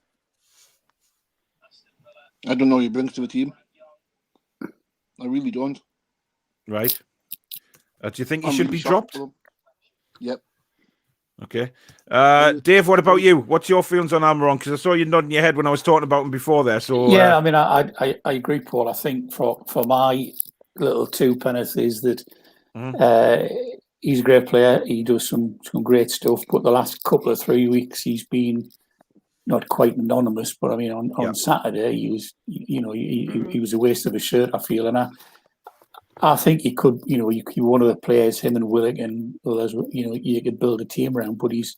I don't know what he brings to the team. I really don't. Right. Do you think he should be dropped? Yep. Okay. Dave, what about you? What's your feelings on Almirón? Because I saw you nodding your head when I was talking about him before there. So yeah, I mean, I agree, Paul. I think for my little two penneth is that he's a great player. He does some great stuff. But the last couple of 3 weeks, he's been not quite anonymous. But I mean, on Saturday, he was, he was a waste of a shirt, I feel. And I think he could, he one of the players, him and Willock and others, you could build a team around, but he's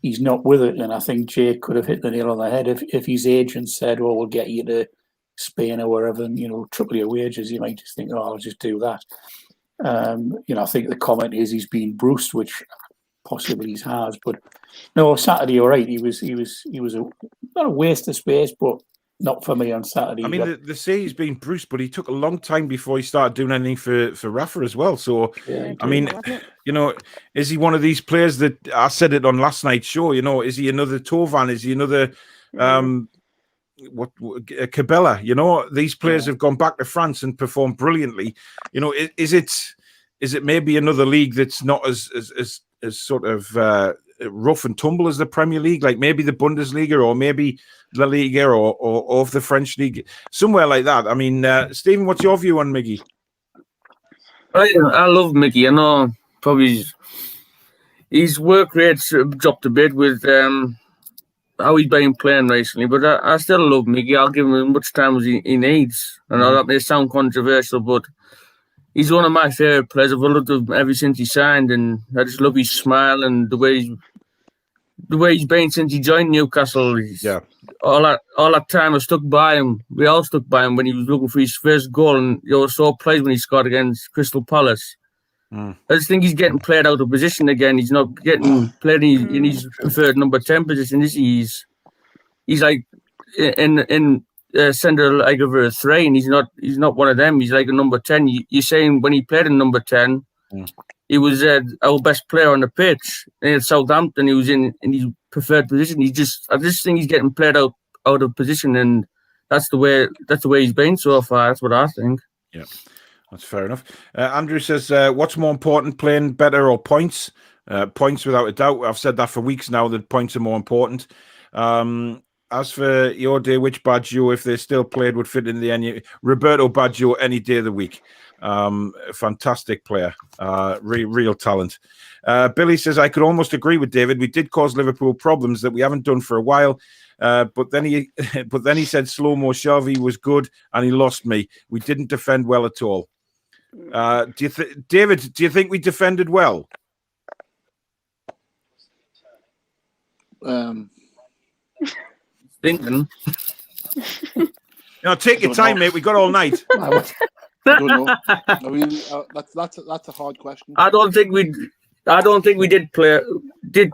not with it. And I think Jade could have hit the nail on the head if his agent said, well, we'll get you to Spain or wherever, and, triple your wages. You might just think, I'll just do that. I think the comment is he's been bruised, which possibly he has. But no, Saturday, you're right. He was not a waste of space, but not for me on Saturday. I mean, they say he's been bruised, but he took a long time before he started doing anything for Rafa as well. So, I mean, is he one of these players that I said it on last night's show? Is he another Tovan? Is he another Cabela? These players have gone back to France and performed brilliantly. Is it maybe another league that's not as sort of rough and tumble as the Premier League, like maybe the Bundesliga or maybe La Liga or of the French league, somewhere like that? I mean, Stephen, what's your view on Miggy? I love Miggy. I know probably his work rate's dropped a bit with how he's been playing recently, but I still love Miggy. I'll give him as much time as he needs. I know that may sound controversial, but he's one of my favourite players. I've loved him ever since he signed, and I just love his smile and the way he's been since he joined Newcastle. All that time I stuck by him. We all stuck by him when he was looking for his first goal, and you were so pleased when he scored against Crystal Palace. I just think he's getting played out of position again. He's not getting played in his preferred number 10 position. He's like in centre like over a 3, and he's not one of them. He's like a number 10. You're saying when he played in number 10, he was our best player on the pitch. And at Southampton, he was in his preferred position. I just think he's getting played out of position, and that's the way he's been so far. That's what I think. Yeah, that's fair enough. Andrew says, what's more important, playing better or points? Points, without a doubt. I've said that for weeks now, that points are more important. As for your day, which Baggio, if they still played, would fit in the end? Roberto Baggio any day of the week. Fantastic player. Real talent. Billy says, I could almost agree with David. We did cause Liverpool problems that we haven't done for a while. But then he said slow-mo Shelvey was good and he lost me. We didn't defend well at all. David, do you think we defended well? Thinking. Take your time, mate. We got all night. I don't know. I mean, that's a hard question. I don't think we did play. Did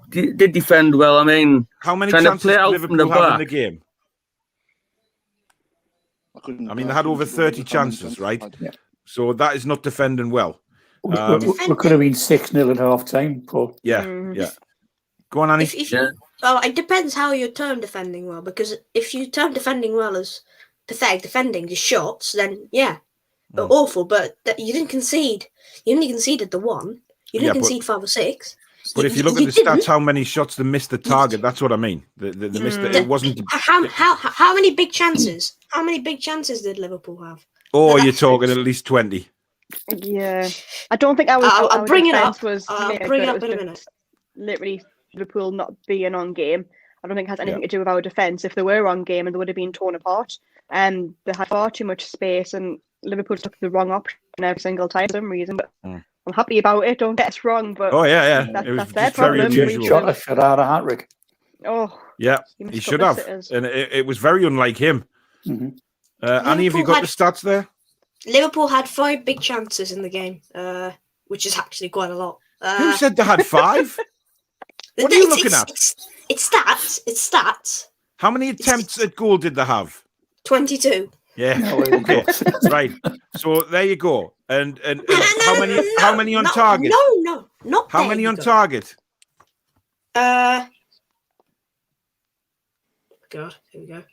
defend well. I mean, how many chances did play out Liverpool from the have back in the game? I mean, they had over 30 chances, right? Yeah. So that is not defending well. We could have been 6-0 at half time, Paul. Yeah. Go on, Annie. Well, it depends how you term defending well, because if you term defending well as pathetic defending, just shots, then but awful. But you didn't concede. You only conceded the one. You didn't concede 5 or 6. But if you look at the stats, how many shots they missed the target? That's what I mean. They missed it. It wasn't. How many big chances? How many big chances did Liverpool have? Oh, you're talking at least 20. Yeah, I don't think our I'll bring it defense up. was. I'll bring it up in a minute. Literally, Liverpool not being on game. I don't think it has anything to do with our defence. If they were on game, and they would have been torn apart. And they had far too much space, and Liverpool took the wrong option every single time for some reason. But I'm happy about it. Don't get us wrong, but that's their problem. Shot a Ferrara hat-trick. Oh, yeah, he should have, and it was very unlike him. Mm-hmm. Annie, have you got the stats there? Liverpool had 5 big chances in the game, which is actually quite a lot. Who said they had 5? What are you looking at? It's stats. It's stats. How many attempts at goal did they have? 22. Yeah. Okay. Right. So there you go. And how many on target? No, not how many on target? God, here we go.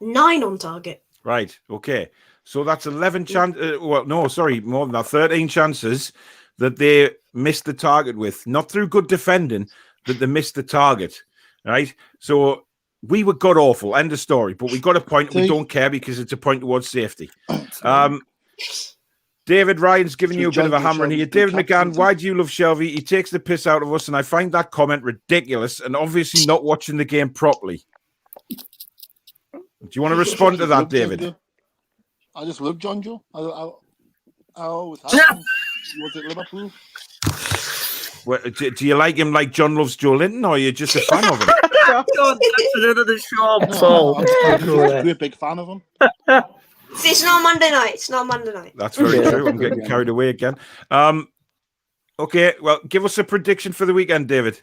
9 on target. Right. Okay. So that's 11 chances. Well, no, sorry, more than that. 13 chances that they missed the target with, not through good defending, that they missed the target. Right. So we were god awful. End of story. But we got a point. We don't care because it's a point towards safety. David Ryan's giving you a bit of a hammer here. David McGann, why do you love Shelvey? He takes the piss out of us, and I find that comment ridiculous and obviously not watching the game properly. Do you want to respond to that, David? I just love Jonjo. I always have. He was at Liverpool. Well, do you like him like John loves Joe Linton, or are you just a fan of him? I'm a big fan of him. It's not Monday night. It's not Monday night. That's very true. I'm getting carried away again. Okay, well, give us a prediction for the weekend, David.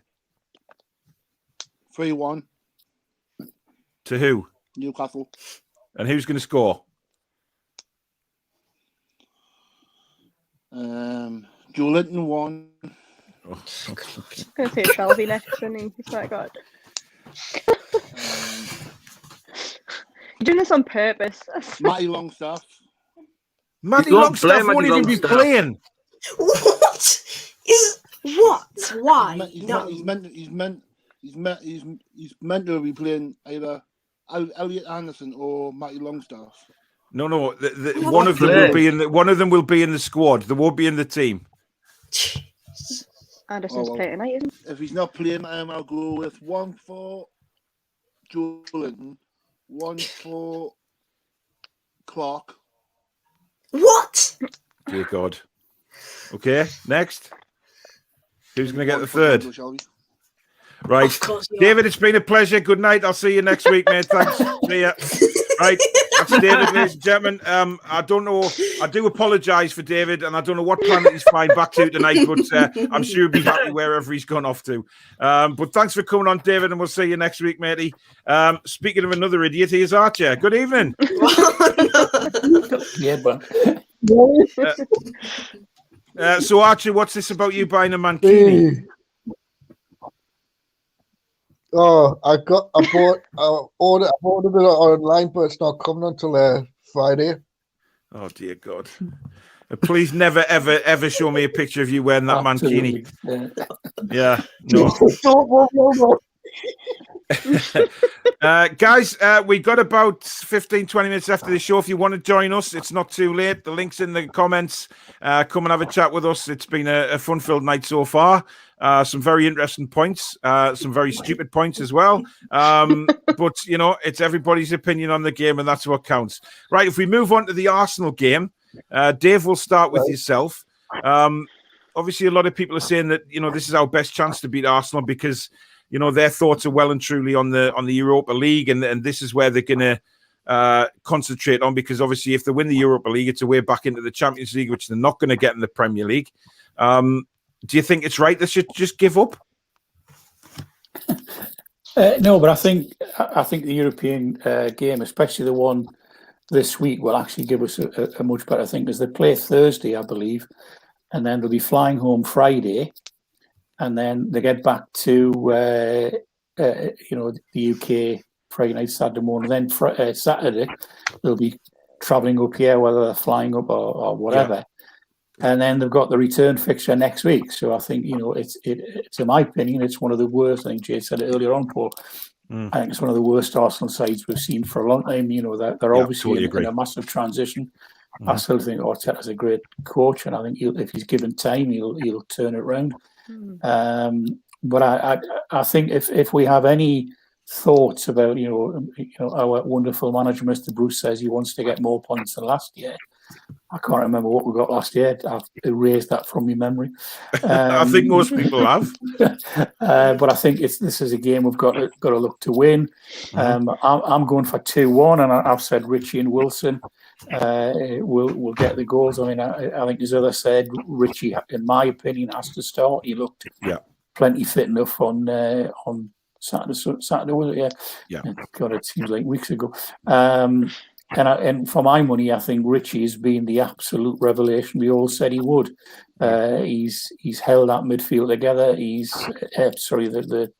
3-1. To who? Newcastle. And who's going to score? Joe Linton 1. I'm going to say Shelvey next, and he's like, God. You're doing this on purpose. Matty Longstaff. Matty Longstaff won't even be playing. What? What? Why? He's meant to be playing either Elliot Anderson or Matty Longstaff. No. One of them will be in the. One of them will be in the squad. They won't be in the team. Anderson's playing tonight, isn't he? If he's not playing, I'll go with 1 for Joe Linton, 1 for Clark. What? Dear God. Okay, next. Who's going to get the third? Right. David, it's been a pleasure. Good night. I'll see you next week, mate. Thanks. See ya. Right. That's David, ladies and gentlemen. I don't know. I do apologise for David, and I don't know what planet he's flying back to tonight, but I'm sure he'll be happy wherever he's gone off to. But thanks for coming on, David, and we'll see you next week, matey. Speaking of another idiot, here's Archer. Good evening. Yeah, but. So, Archie, what's this about you buying a mankini? Oh, I bought it online, but it's not coming until Friday. Oh dear God! Please never, ever show me a picture of you wearing that mankini. Yeah, no. Guys, we got about 15-20 minutes after the show. If you want to join us, it's not too late. The link's in the comments. Come and have a chat with us. It's been a fun-filled night so far. Some very interesting points, some very stupid points as well. But, you know, it's everybody's opinion on the game, and that's what counts. Right, if we move on to the Arsenal game, Dave, we'll start with yourself. Obviously, a lot of people are saying that, you know, this is our best chance to beat Arsenal because, you know, their thoughts are well and truly on the Europa League, and this is where they're going to concentrate on, because obviously if they win the Europa League, it's a way back into the Champions League, which they're not going to get in the Premier League. Do you think it's right they should just give up? No, but I think the European game, especially the one this week, will actually give us a much better thing, because they play Thursday, I believe, and then they'll be flying home Friday, and then they get back to the UK Friday night, Saturday morning. Then Saturday they'll be travelling up here, whether they're flying up or whatever. Yeah. And then they've got the return fixture next week. So I think, you know, it's in my opinion, it's one of the worst. I think Jade said it earlier on, Paul. I think it's one of the worst Arsenal sides we've seen for a long time. You know, they're obviously in a massive transition. I still think Arteta's a great coach, and I think if he's given time, he'll turn it around. But I think if we have any thoughts about you know our wonderful manager, Mr. Bruce says he wants to get more points than last year, I can't remember what we got last year. I've erased that from my memory. I think most people have. But I think this is a game we've got to look to win. I'm going for 2-1, and I've said Ritchie and Wilson will get the goals. I mean, I think as others said, Ritchie, in my opinion, has to start. He looked plenty fit enough on Saturday, was it? Yeah. God, it seems like weeks ago. And for my money, I think Ritchie has been the absolute revelation we all said he would. He's held that midfield together. He's the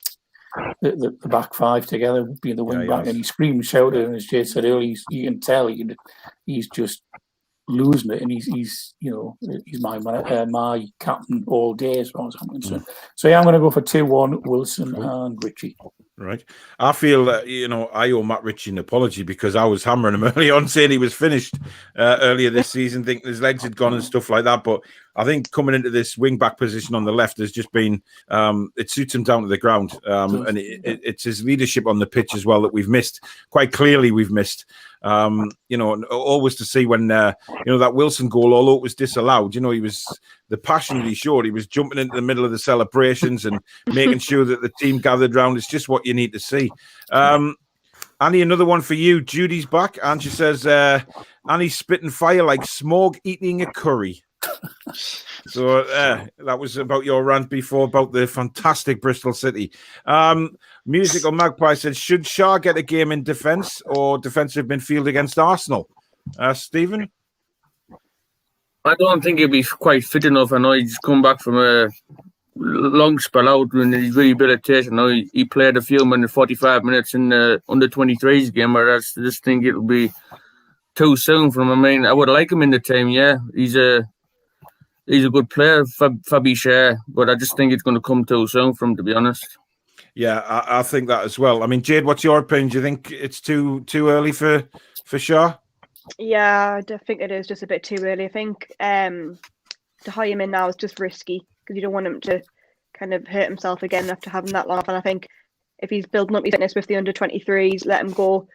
back five together, being the wing back, and he screamed and shouted. And as Jade said earlier, you can tell he's just losing it, and he's my captain all day as far as I'm concerned. So yeah, I'm going to go for 2-1 Wilson and Ritchie. Right. I feel that, I owe Matt Ritchie an apology because I was hammering him early on saying he was finished earlier this season, thinking his legs had gone and stuff like that. But I think coming into this wing-back position on the left has just been, it suits him down to the ground. And it's his leadership on the pitch as well that we've missed. Quite clearly we've missed. Always to see when, that Wilson goal, although it was disallowed, he was, the passion that he showed, he was jumping into the middle of the celebrations and making sure that the team gathered round. It's just what you need to see. Annie, another one for you. Judy's back, and she says, Annie's spitting fire like smog eating a curry. So that was about your rant before about the fantastic Bristol City. Musical Magpie said, should Shah get a game in defence or defensive midfield against Arsenal? Stephen? I don't think he'll be quite fit enough. I know he's come back from a long spell out in his rehabilitation. I know he played a few minutes, 45 minutes in the under-23s game, but I just think it'll be too soon for him. I mean, I would like him in the team, yeah. He's a good player, Fabi Share, but I just think it's going to come too soon for him, to be honest. Yeah, I think that as well. I mean, Jade, what's your opinion? Do you think it's too early for Shah? Yeah, I think it is just a bit too early. I think to hire him in now is just risky because you don't want him to kind of hurt himself again after having that long off. And I think if he's building up his fitness with the under-23s, let him go.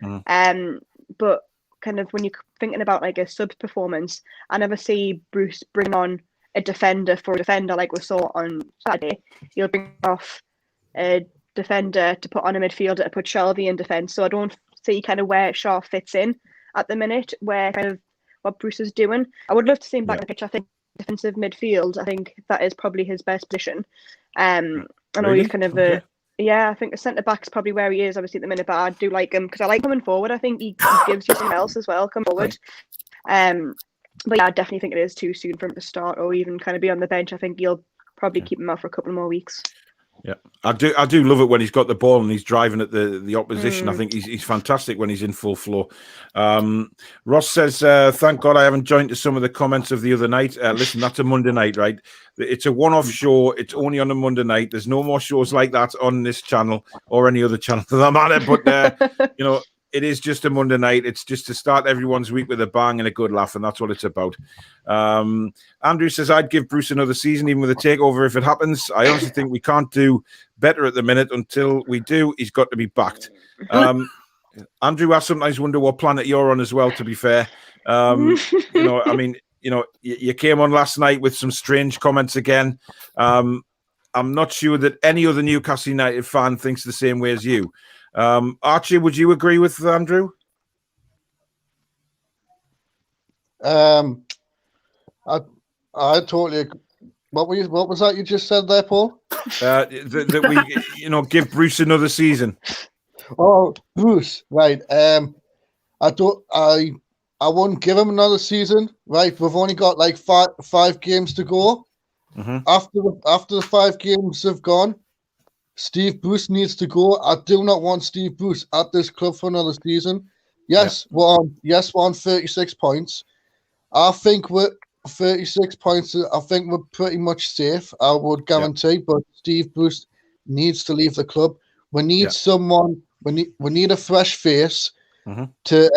But kind of when you're thinking about like a sub performance, I never see Bruce bring on a defender for a defender like we saw on Saturday. He'll bring off a defender to put on a midfielder to put Shelvey in defence. So I don't see kind of where Shaw fits in at the minute, where kind of what Bruce is doing. I would love to see him back in the pitch. I think defensive midfield, I think that is probably his best position. I know he's kind of I think the centre back's probably where he is obviously at the minute, but I do like him because I like coming forward. I think he gives you something else as well, come forward. But yeah, I definitely think it is too soon for him to start or even kind of be on the bench. I think you'll probably keep him out for a couple more weeks. Yeah, I do love it when he's got the ball and he's driving at the opposition. I think he's fantastic when he's in full flow. Ross says, thank God I haven't joined to some of the comments of the other night. Listen, that's a Monday night, right? It's a one-off show. It's only on a Monday night. There's no more shows like that on this channel or any other channel for that matter. But, it is just a Monday night. It's just to start everyone's week with a bang and a good laugh, and that's what it's about. Andrew says, I'd give Bruce another season, even with a takeover if it happens. I honestly think we can't do better at the minute. Until we do, he's got to be backed. Andrew, I sometimes wonder what planet you're on as well, to be fair. You came on last night with some strange comments again. I'm not sure that any other Newcastle United fan thinks the same way as you. Archie, would you agree with Andrew? I totally agree. What was that you just said there, Paul? That we, give Bruce another season. Oh, Bruce, right. I won't give him another season, right? We've only got like five games to go. After the 5 games have gone, Steve Bruce needs to go. I do not want Steve Bruce at this club for another season. Yes, we're on 36 points. I think we're 36 points. I think we're pretty much safe. I would guarantee. But Steve Bruce needs to leave the club. We need someone. We need a fresh face to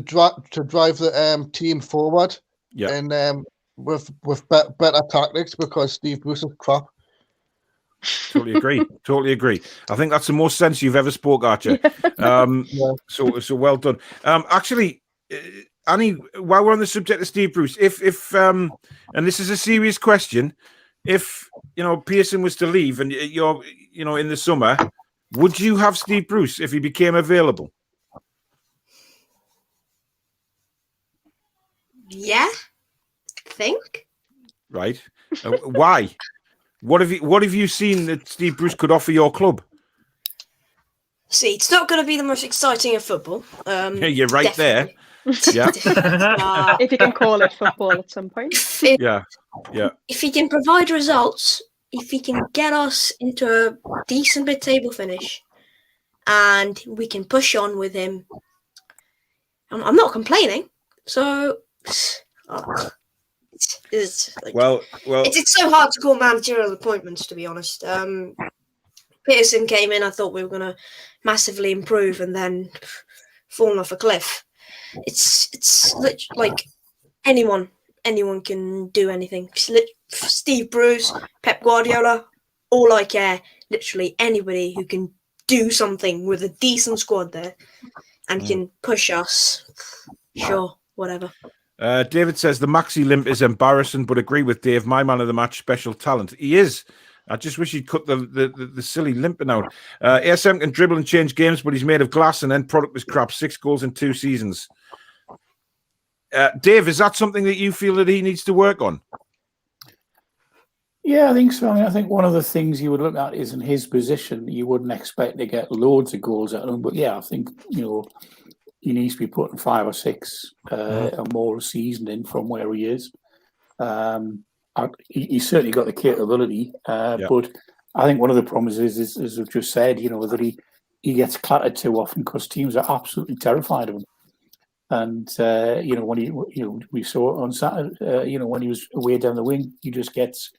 drive the team forward. Yeah. And with better tactics, because Steve Bruce is crap. Totally agree. I think that's the most sense you've ever spoke, Archer. So well done. Actually, Annie, while we're on the subject of Steve Bruce, if and this is a serious question, if Pearson was to leave and you're in the summer, would you have Steve Bruce if he became available? Yeah, I think. Right. Why? What have you seen that Steve Bruce could offer your club? See, it's not going to be the most exciting of football. You're right definitely. there. Yeah. If you can call it football at some point. Yeah. If he can provide results, if he can get us into a decent mid-table finish, and we can push on with him, I'm not complaining. So, it's like, well, it's so hard to call managerial appointments, to be honest. Pearson came in, I thought we were going to massively improve, and then fallen off a cliff. It's like anyone can do anything. Steve Bruce, Pep Guardiola, all I care. Literally anybody who can do something with a decent squad there and can push us. Sure, whatever. David says the Maxi limp is embarrassing, but agree with Dave. My man of the match, special talent. He is. I just wish he'd cut the silly limping out. ASM can dribble and change games, but he's made of glass, and end product was crap. 6 goals in 2 seasons. Dave, is that something that you feel that he needs to work on? Yeah, I think so. I mean, I think one of the things you would look at is in his position, you wouldn't expect to get loads of goals at him. But yeah, I think, he needs to be putting 5 or 6 or more seasoned in from where he is. He's certainly got the capability, but I think one of the problems is as I've just said, that he gets clattered too often because teams are absolutely terrified of him. And when we saw it on Saturday, when he was away down the wing, he just gets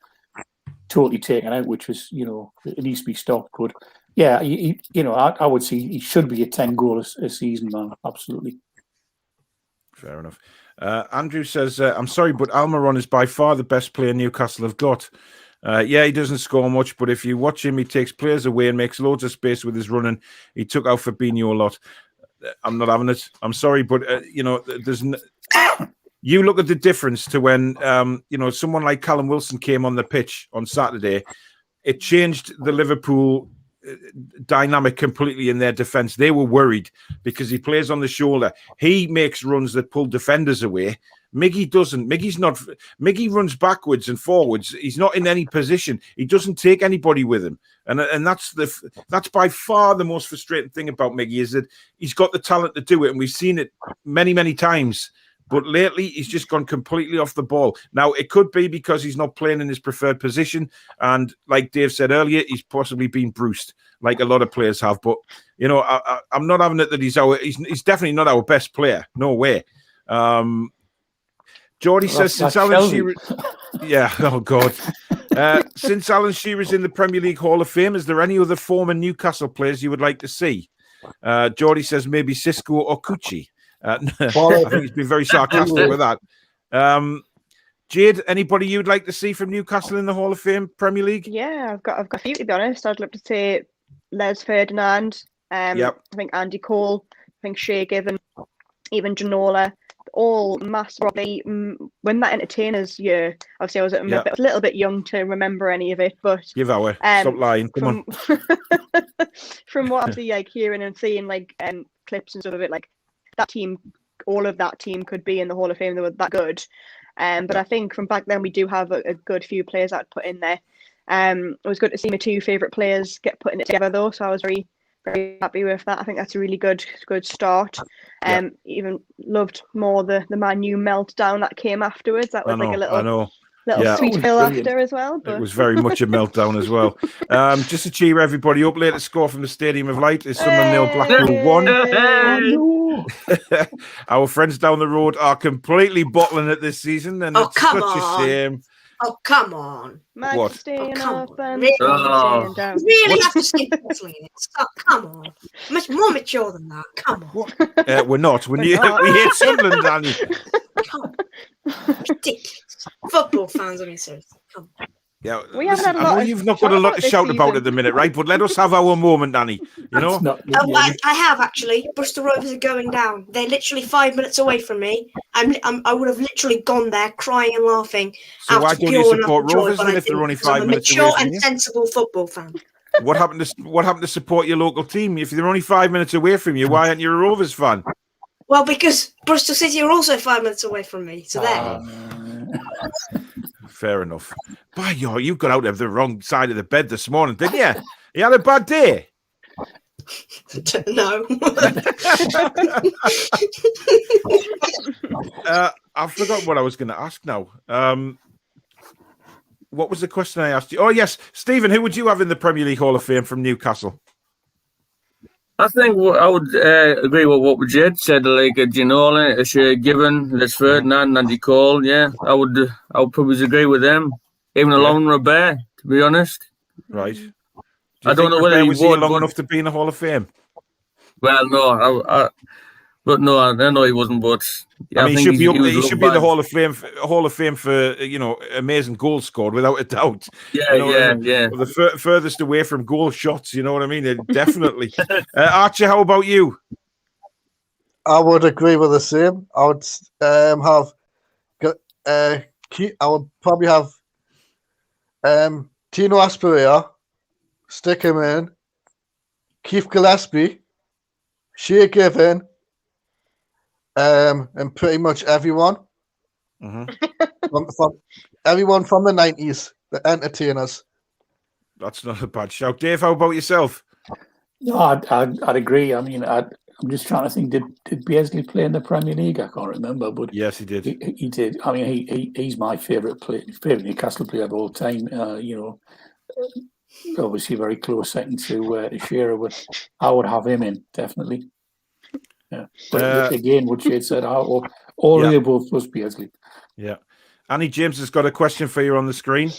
totally taken out, which was, it needs to be stopped. But yeah, I would say he should be a 10 goal a season man. Absolutely. Fair enough. Andrew says, I'm sorry, but Almirón is by far the best player Newcastle have got. He doesn't score much, but if you watch him, he takes players away and makes loads of space with his running. He took out Fabinho a lot. I'm not having it. I'm sorry, but, there's you look at the difference to when, someone like Callum Wilson came on the pitch on Saturday. It changed the Liverpool dynamic completely in their defense. They were worried because he plays on the shoulder. He makes runs that pull defenders away. Miggy doesn't. Miggy runs backwards and forwards. He's not in any position. He doesn't take anybody with him. And that's by far the most frustrating thing about Miggy, is that he's got the talent to do it, and we've seen it many, many times. But lately, he's just gone completely off the ball. Now, it could be because he's not playing in his preferred position. And like Dave said earlier, he's possibly been bruised, like a lot of players have. But, I'm not having it that he's definitely not our best player. No way. Geordie says, since Alan Shearer... Yeah, oh, God. Since Alan Shearer's in the Premier League Hall of Fame, is there any other former Newcastle players you would like to see? Geordie says maybe Cisco or Cucci. I think he's been very sarcastic with that. Jade, anybody you'd like to see from Newcastle in the Hall of Fame Premier League? Yeah, I've got a few, to be honest. I'd love to say Les Ferdinand. I think Andy Cole. I think Shea Given, even Janola. All mass probably when that entertainers year. Obviously, I was a little bit young to remember any of it, but give our stop lying. Come on. From what I'm hearing and seeing clips and stuff of it, that team, all of that team could be in the Hall of Fame. They were that good. But I think from back then we do have a good few players I'd put in there. It was good to see my 2 favourite players get put in it together though, so I was very, very happy with that. I think that's a really good start. Even loved more the Man U meltdown that came afterwards. That was a little sweet pill after as well. But... It was very much a meltdown as well. Just to cheer everybody up, latest score from the Stadium of Light is Sunderland 0, Blackpool 1. Our friends down the road are completely bottling it this season, and it's such a shame. Oh, come on. What? Staying up and really? Staying down. You really have to skip bottling it. Come on. Much more mature than that. Come on. We're not. We hate Sunderland, Danny. Come on. Ridiculous. Football fans, I mean, seriously. Come on. Yeah, we haven't had a lot. I know you've not got a lot to shout about at the minute, right? But let us have our moment, Annie. You know, I have actually. Bristol Rovers are going down. They're literally 5 minutes away from me. I would have literally gone there crying and laughing. So why don't you support Rovers then if they're only 5 minutes away from you? I'm a mature and sensible football fan. What happened to support your local team? If they're only 5 minutes away from you, why aren't you a Rovers fan? Well, because Bristol City are also 5 minutes away from me. So there. Fair enough. By you got out of the wrong side of the bed this morning, didn't you? You had a bad day. No. I forgot what I was going to ask now. What was the question I asked you? Oh, yes. Stephen, who would you have in the Premier League Hall of Fame from Newcastle? I think I would agree with what Jade said, like a Ginola, a Shea Gibbon, Les Ferdinand, Andy Cole. Yeah, I would probably agree with them. Even along Robert, to be honest. Right. I don't know whether he was long enough to be in the Hall of Fame. Well, no, I know he wasn't. But I mean, he should be in the Hall of Fame for amazing goals scored without a doubt. Yeah, yeah. Well, the furthest away from goal shots, you know what I mean? Definitely. Archie, how about you? I would agree with the same. I would I would probably have Tino Asperia, stick him in, Keith Gillespie, Shea Given, and pretty much everyone. From everyone from the 90s, the entertainers. That's not a bad shout. Dave, how about yourself? No, I'd agree. I mean, I'm just trying to think. Did Beasley play in the Premier League? I can't remember, but yes, he did. He did. I mean, he's my favourite Newcastle player of all time. Obviously very close second to Shearer, but I would have him in definitely. Yeah, but again, what Jade said, all of the above plus Beasley. Yeah, Annie James has got a question for you on the screen.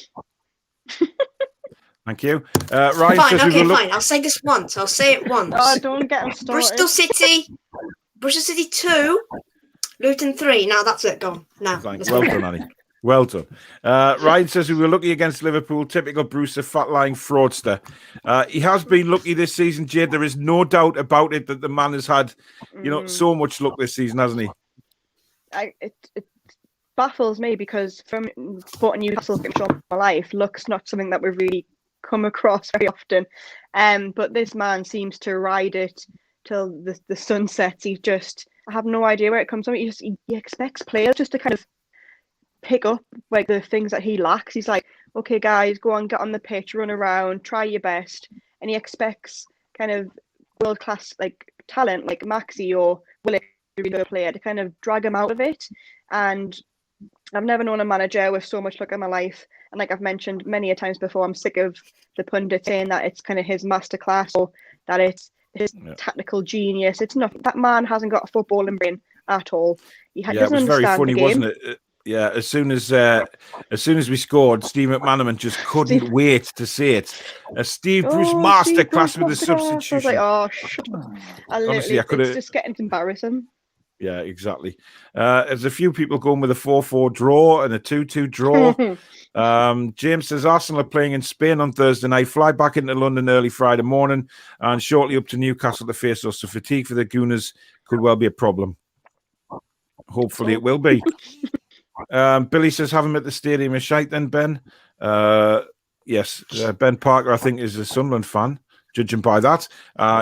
Thank you. Ryan fine, says fine. I'll say this once. I'll say it once. Oh, don't get him started. Bristol City 2, Luton 3. Now that's it. Gone. Now. Well done, Annie. Well done. Ryan says we were lucky against Liverpool. Typical Bruce, a fat-lying fraudster. He has been lucky this season, Jade. There is no doubt about it that the man has had, so much luck this season, hasn't he? It baffles me because from supporting Newcastle for my life, luck's not something that we've really come across very often. But this man seems to ride it till the sun sets. I have no idea where it comes from. He expects players just to kind of pick up like the things that he lacks. He's like, okay, guys, go on, get on the pitch, run around, try your best. And he expects kind of world-class like talent like Maxi or Willick, the player, to kind of drag him out of it. And I've never known a manager with so much luck in my life. And like I've mentioned many a times before, I'm sick of the pundits saying that it's kind of his masterclass or that it's his tactical genius. It's not. That man hasn't got a footballing brain at all. It was very funny, wasn't it? Yeah, as soon as we scored, Steve McManaman just couldn't wait to say it. Steve Bruce masterclass with the substitution. I was like, oh, shut up. Honestly, it's just getting embarrassing. Yeah, exactly. There's a few people going with a 4-4 draw and a 2-2 draw. James says Arsenal are playing in Spain on Thursday night, fly back into London early Friday morning, and shortly up to Newcastle to face us. So fatigue for the Gooners could well be a problem. Hopefully it will be. Billy says, have him at the stadium is shite then, Ben. Yes, Ben Parker, I think, is a Sunderland fan, judging by that.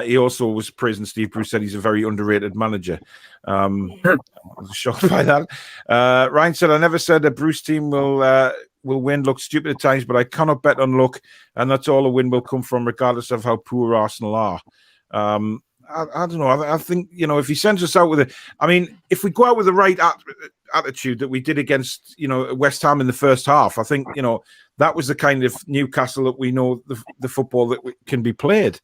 He also was praising Steve Bruce, said he's a very underrated manager. I was shocked by that. Ryan said, I never said a Bruce team will win. Look stupid at times, but I cannot bet on luck, and that's all a win will come from, regardless of how poor Arsenal are. I don't know. I think, if he sends us out with it, I mean, if we go out with the right attitude that we did against, West Ham in the first half, I think, that was the kind of Newcastle that we know the football that can be played.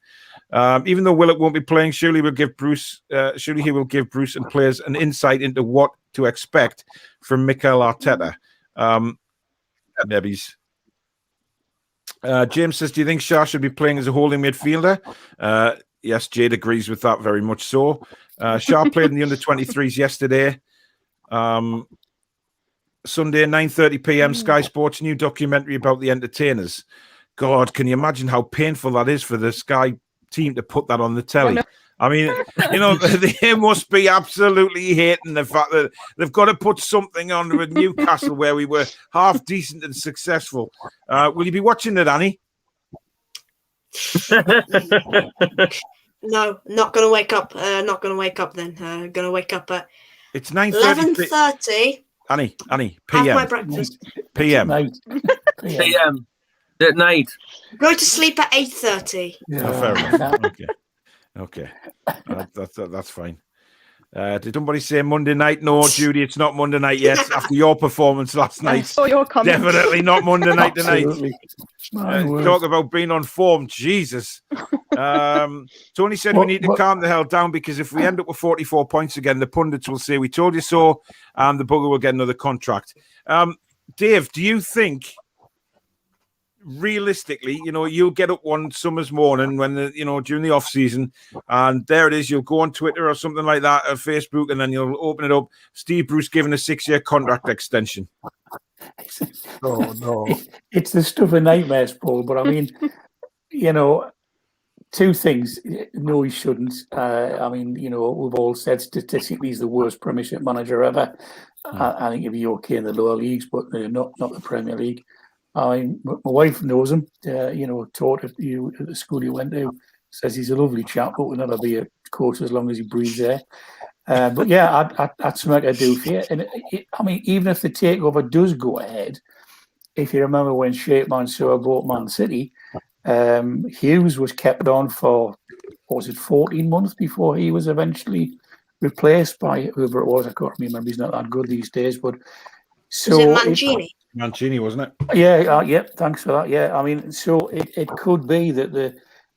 Even though Willock won't be playing, surely he will give Bruce and players an insight into what to expect from Mikel Arteta. Maybe. James says, do you think Shah should be playing as a holding midfielder? Yes, Jade agrees with that very much so. Shah played in the under-23s yesterday. Sunday, 9:30 p.m. Sky Sports new documentary about the entertainers. God, can you imagine how painful that is for the Sky team to put that on the telly? I mean, they must be absolutely hating the fact that they've got to put something on with Newcastle where we were half decent and successful. Will you be watching it, Annie? No, not going to wake up. Not going to wake up then. Going to wake up at it's 9:30. 11:30. Annie, Have PM. my breakfast. PM. PM. At night. Go to sleep at 8:30. Yeah. Oh, fair enough. Okay. That's fine. Did somebody say Monday night? No, Judy, it's not Monday night yet. After your performance last night, I saw your comment. Definitely not Monday night tonight. Talk about being on form, Jesus. Tony said we need to calm the hell down because if we end up with 44 points again, the pundits will say we told you so, and the bugger will get another contract. Dave, do you think? Realistically, you'll get up one summer's morning when during the off season, and there it is. You'll go on Twitter or something like that, or Facebook, and then you'll open it up. Steve Bruce given a 6-year contract extension. Oh no! It's the stuff of nightmares, Paul. But I mean, two things. No, he shouldn't. I mean, we've all said statistically he's the worst Premiership manager ever. I think he'd be okay in the lower leagues, but not the Premier League. I mean, my wife knows him, taught at the school he went to, says he's a lovely chap, but will never be a coach as long as he breathes air. But yeah, that's something I do for you. And I mean, even if the takeover does go ahead, if you remember when Sheikh Mansour bought Man City, Hughes was kept on for, 14 months before he was eventually replaced by whoever it was. I can't remember. He's not that good these days, but so was it Mancini? Mancini, wasn't it? Yeah, thanks for that. Yeah, I mean, so it could be that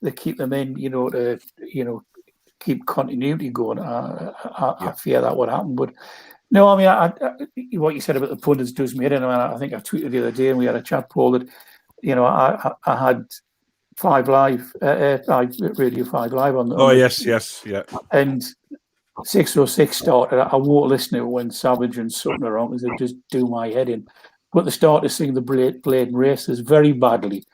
they keep them in, to keep continuity going. I fear that would happen, but no, I mean, what you said about the pundits does me in. I think I tweeted the other day, and we had a chat, Paul, that I had 5 Live, Radio 5 Live on. Yes, yeah, and 606 started. I won't listen to it when Savage and Sutton are on because they just do my head in. But they started singing the Bladen Races very badly.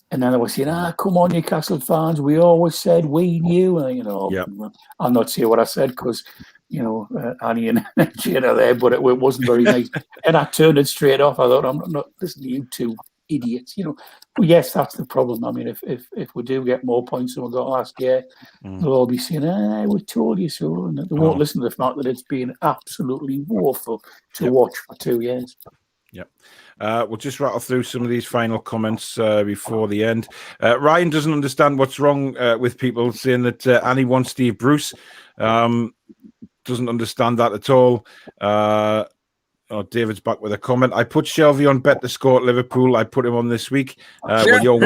And then they were saying, come on, Newcastle fans, we always said we knew. And, I'll not say what I said because, Annie and Jade are there, but it wasn't very nice. And I turned it straight off. I thought, I'm not listening to you two idiots, But yes, that's the problem. I mean, if we do get more points than we got last year, they'll all be saying, we told you so. And they won't listen to the fact that it's been absolutely woeful to watch for 2 years. Yep. We'll just rattle through some of these final comments before the end. Ryan doesn't understand what's wrong with people saying that Annie wants Steve Bruce. Doesn't understand that at all. David's back with a comment. I put Shelvey on bet to score at Liverpool. I put him on this week. You're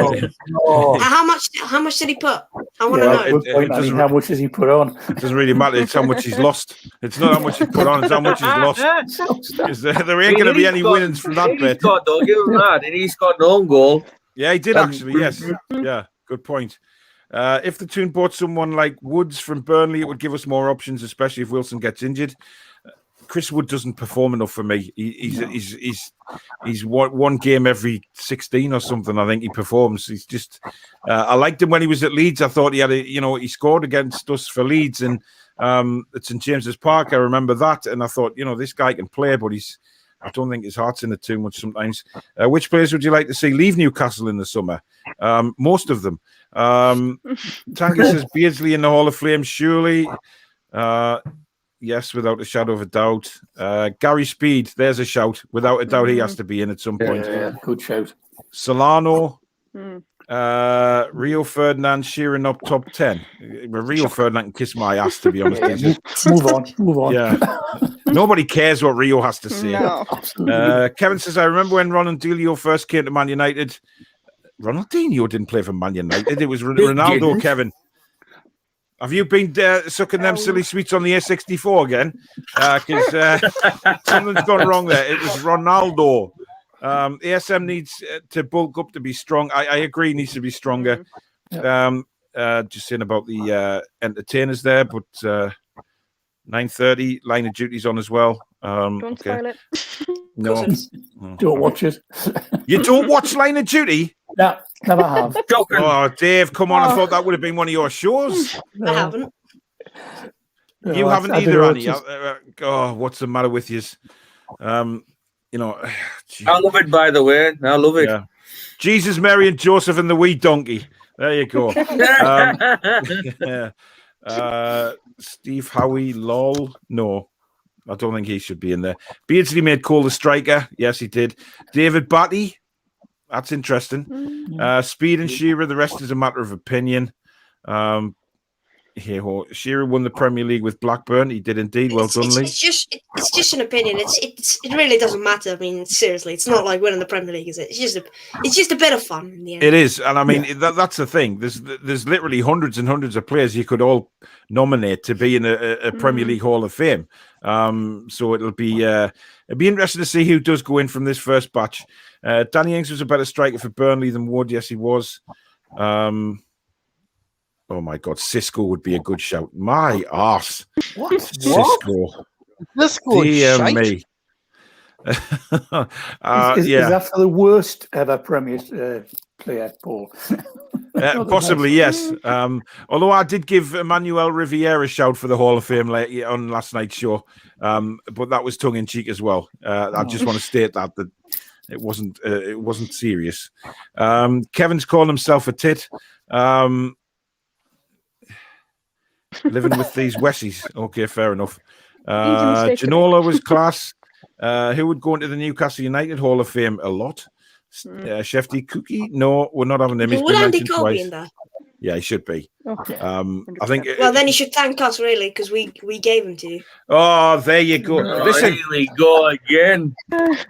How much did he put? I want to know. How much has he put on? It doesn't really matter. It's how much he's lost. It's not how much he put on. It's how much he's lost. There ain't going to be any winnings from that bet. Give him that. And he scored an own goal. Yeah, he did actually. Yes. Yeah. Good point. If the Toon bought someone like Woods from Burnley, it would give us more options, especially if Wilson gets injured. Chris Wood doesn't perform enough for me. He's one game every 16 or something. I think he performs. He's just. I liked him when he was at Leeds. I thought he had he scored against us for Leeds and at St James's Park. I remember that, and I thought this guy can play, but I don't think his heart's in it too much sometimes. Which players would you like to see leave Newcastle in the summer? Most of them. Tanker says Beardsley in the Hall of Fame, surely. Yes, without a shadow of a doubt. Gary Speed, there's a shout. Without a doubt, he has to be in at some point. Yeah, good shout. Solano, Rio Ferdinand shearing up top 10. Rio Ferdinand can kiss my ass, to be honest. Move on. Yeah. Nobody cares what Rio has to say. No. Kevin says, I remember when Ronaldinho first came to Man United. Ronaldinho didn't play for Man United. It was Ronaldo, Kevin. Have you been sucking them silly sweets on the A64 again? Because something's gone wrong there. It was Ronaldo. ASM needs to bulk up to be strong. I agree, he needs to be stronger. Just saying about the entertainers there, but 9:30 line of duties on as well. Don't spoil it. No. Don't watch it. You don't watch Line of Duty? No, never have. Oh, Dave, come on. I thought that would have been one of your shows. I haven't. You haven't either, Annie. Oh, what's the matter with you? You know, I love it, by the way. I love it. Yeah. Jesus, Mary, and Joseph and the wee donkey. There you go. Steve Howie, lol. No, I don't think he should be in there. Beardsley made Cole the striker. Yes, he did. David Batty. That's interesting. Speed and Shearer. The rest is a matter of opinion. Shearer won the Premier League with Blackburn. He did indeed. Well done, Lee. It's just an opinion. It really doesn't matter. I mean, seriously, it's not like winning the Premier League, is it? It's just a bit of fun in the end. It is, and I mean that's the thing. There's literally hundreds and hundreds of players you could all nominate to be in a Premier League Hall of Fame. So it'll be interesting to see who does go in from this first batch. Danny Ings was a better striker for Burnley than Wood. Yes, he was. Oh my God, Cisco would be a good shout. My arse. What? Cisco. Cisco. Dear me. Is that for the worst ever Premier player, Paul? Possibly, yes. Although I did give Emmanuel Riviere a shout for the Hall of Fame on last night's show, but that was tongue in cheek as well. I just want to state that it wasn't serious. Kevin's calling himself a tit. Living with these Wessies. Okay, fair enough. Ginola was class. Who would go into the Newcastle United Hall of Fame a lot? Shefty Cookie? No, we're not having him. Would Andy Cole be in there? Yeah, he should be. Okay. I think. Well, then you should thank us, really, because we gave him to you. Oh, there you go. Listen, here we go again.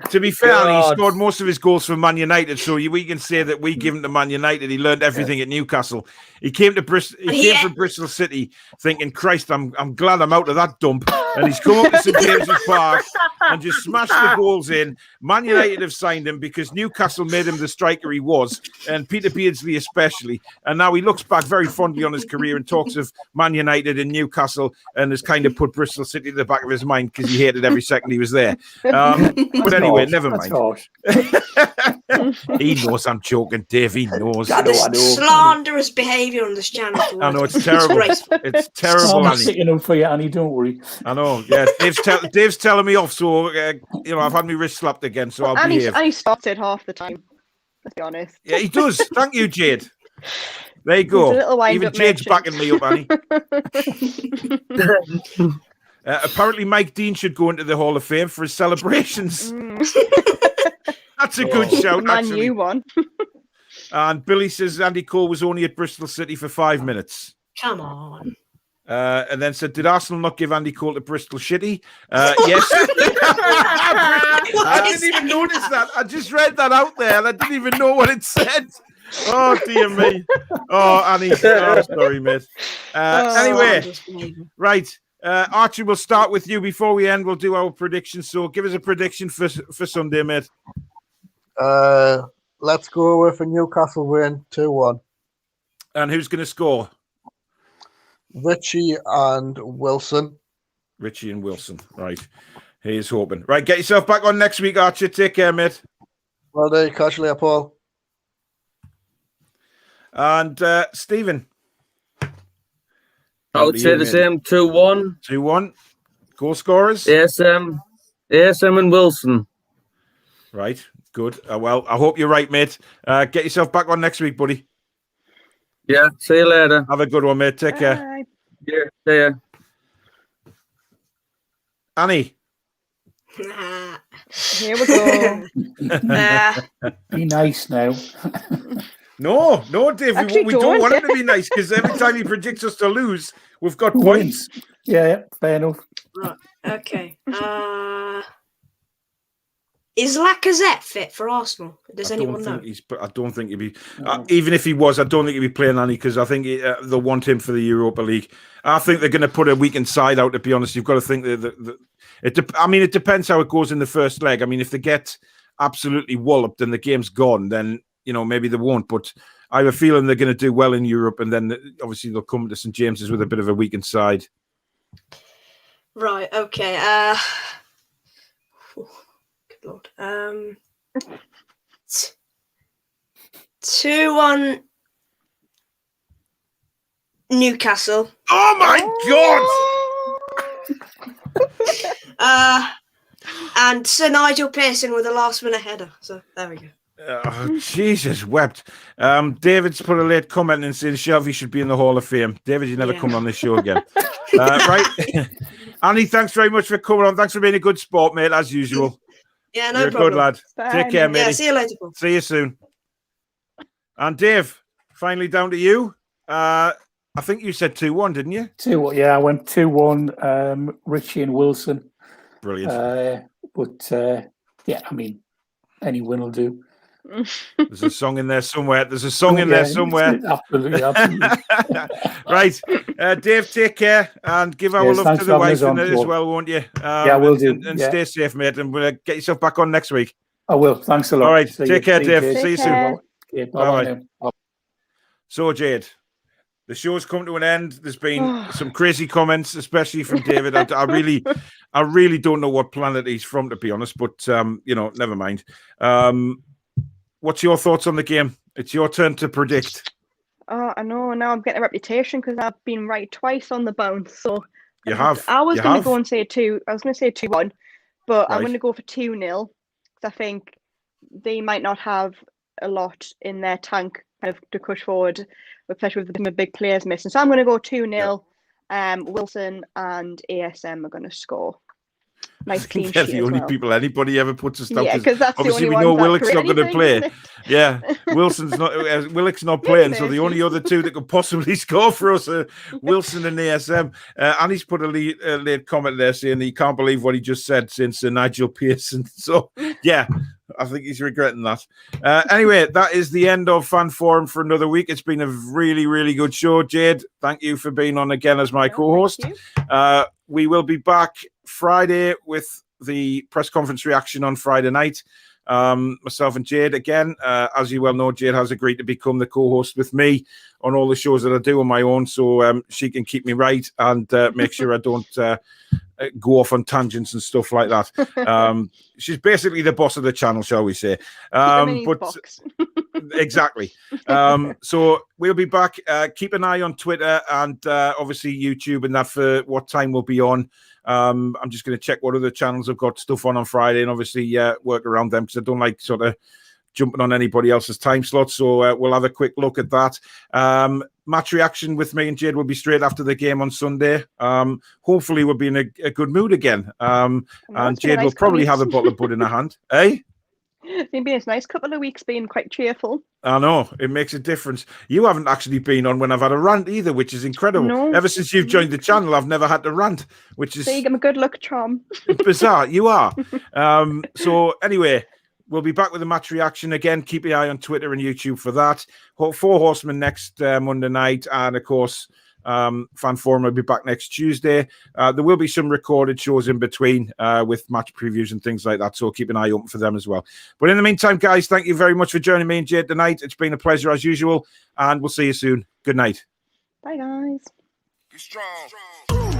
To be fair, he scored most of his goals for Man United, so we can say that we give him to Man United. He learned everything at Newcastle. He came to Bristol. He came from Bristol City, thinking, "Christ, I'm glad I'm out of that dump." And he's come up to St James's Park and just smashed the goals in. Man United have signed him because Newcastle made him the striker he was, and Peter Beardsley especially. And now he looks back very fondly on his career and talks of Man United and Newcastle, and has kind of put Bristol City to the back of his mind because he hated every second he was there. But anyway, never mind. He knows I'm joking, Dave. He knows. Slanderous behaviour on this channel. I know, it's terrible. It's terrible. I'm sticking up for you, Annie. Don't worry. I know. Yeah, Dave's telling me off, so I've had my wrist slapped again, so I'll behave. And he stopped it half the time. Let's be honest. Yeah, he does. Thank you, Jade. There you go. Even Jade's backing me up, Annie. Apparently, Mike Dean should go into the Hall of Fame for his celebrations. That's a good shout, actually. New one. And Billy says Andy Cole was only at Bristol City for 5 minutes. Come on. And then said, did Arsenal not give Andy Cole to Bristol Shitty? Yes. I didn't even notice that. I just read that out there and I didn't even know what it said. Oh, dear me. Oh, Annie. Oh, sorry, mate. Anyway, right. Archie, we'll start with you. Before we end, we'll do our predictions. So give us a prediction for Sunday, mate. Let's go with a Newcastle win, 2-1. And who's going to score? Ritchie and Wilson. Ritchie and Wilson. Right. Here's hoping. Right, get yourself back on next week, Archie. Take care, mate. Well done, catch you later, Paul. And Stephen. I would say the same, 2-1. 2-1. Goal scorers? ASM and Wilson. Right, good. Well, I hope you're right, mate. Get yourself back on next week, buddy. Yeah, see you later. Have a good one, mate. Take care. Bye. Yeah, see ya. Annie. Here we go. Be nice now. No, Dave. Actually, we don't want him to be nice because every time he predicts us to lose, we've got points. Yeah, fair enough. Right. Okay. Is Lacazette fit for Arsenal? Does anyone know? I don't think he'd be. Even if he was, I don't think he'd be playing Annie because I think they'll want him for the Europa League. I think they're going to put a weakened side out. To be honest, you've got to think that. It depends how it goes in the first leg. I mean, if they get absolutely walloped and the game's gone, then maybe they won't. But I have a feeling they're going to do well in Europe, and then obviously they'll come to St James's with a bit of a weakened side. Right. Okay. Lord. 2-1 Newcastle. Oh my God! And Sir Nigel Pearson with a last-minute header. So there we go. Oh, Jesus wept. David's put a late comment and saying Shelvey should be in the Hall of Fame. David, you never come on this show again. Right. Annie, thanks very much for coming on. Thanks for being a good sport, mate, as usual. Yeah, no You're problem. a good lad. Bye. Take care, mate. Yeah, see you later, Paul. See you soon. And Dave, finally down to you. I think you said 2-1, didn't you? 2-1, yeah, I went 2-1, Ritchie and Wilson. Brilliant. Yeah, I mean, any win will do. There's a song in there somewhere. Absolutely. Right. Dave, take care and give our love to the wife as well, won't you? Yeah, we'll do. And stay safe, mate. And we'll get yourself back on next week. I will. Thanks a lot. All right. Take care, Dave. See you soon. Yeah, bye-bye. So, Jade, the show's come to an end. There's been some crazy comments, especially from David. I really don't know what planet he's from, to be honest. But never mind. What's your thoughts on the game? It's your turn to predict. Oh, I know. Now I'm getting a reputation because I've been right twice on the bounce. So you have. I was going to go and say 2. I was going to say 2-1, but I'm going to go for 2-0 because I think they might not have a lot in their tank kind of to push forward, especially with the big players missing. So I'm going to go 2-0. Wilson and ASM are going to score. Nice clean sheet. They're the only people anybody ever puts a stout. Yeah, because that's obviously the we only know Willock's not going to play. Isn't it? Yeah, Willock's not playing, so the only other two that could possibly score for us are Wilson and ASM. And he's put a late comment there saying he can't believe what he just said since Nigel Pearson. So yeah, I think he's regretting that. Anyway, that is the end of Fan Forum for another week. It's been a really, really good show. Jade, thank you for being on again as my co-host. We will be back Friday with the press conference reaction on Friday night. Myself and Jade again. As you well know, Jade has agreed to become the co-host with me on all the shows that I do on my own, so she can keep me right and make sure I don't go off on tangents and stuff like that. She's basically the boss of the channel, shall we say. Exactly. So we'll be back. Keep an eye on Twitter and obviously YouTube and that for what time we'll be on. I'm just going to check what other channels have got stuff on Friday and obviously work around them because I don't like sort of jumping on anybody else's time slot. So we'll have a quick look at that. Match reaction with me and Jade will be straight after the game on Sunday. Hopefully we'll be in a good mood again. And Jade will probably have a bottle of bud in her hand. Eh? It's been a nice couple of weeks being quite cheerful. I know, it makes a difference. You haven't actually been on when I've had a rant either, which is incredible. No. Ever since you've joined the channel, I've never had to rant, which is... So you give me a good luck charm. Bizarre, you are. So anyway, we'll be back with a match reaction again. Keep your eye on Twitter and YouTube for that. 4 Horsemen next Monday night. And of course, Fan Forum will be back next Tuesday. There will be some recorded shows in between with match previews and things like that, so keep an eye open for them as well. But in the meantime, guys, thank you very much for joining me and Jade tonight. It's been a pleasure as usual, and we'll see you soon. Good night. Bye, guys. Be strong.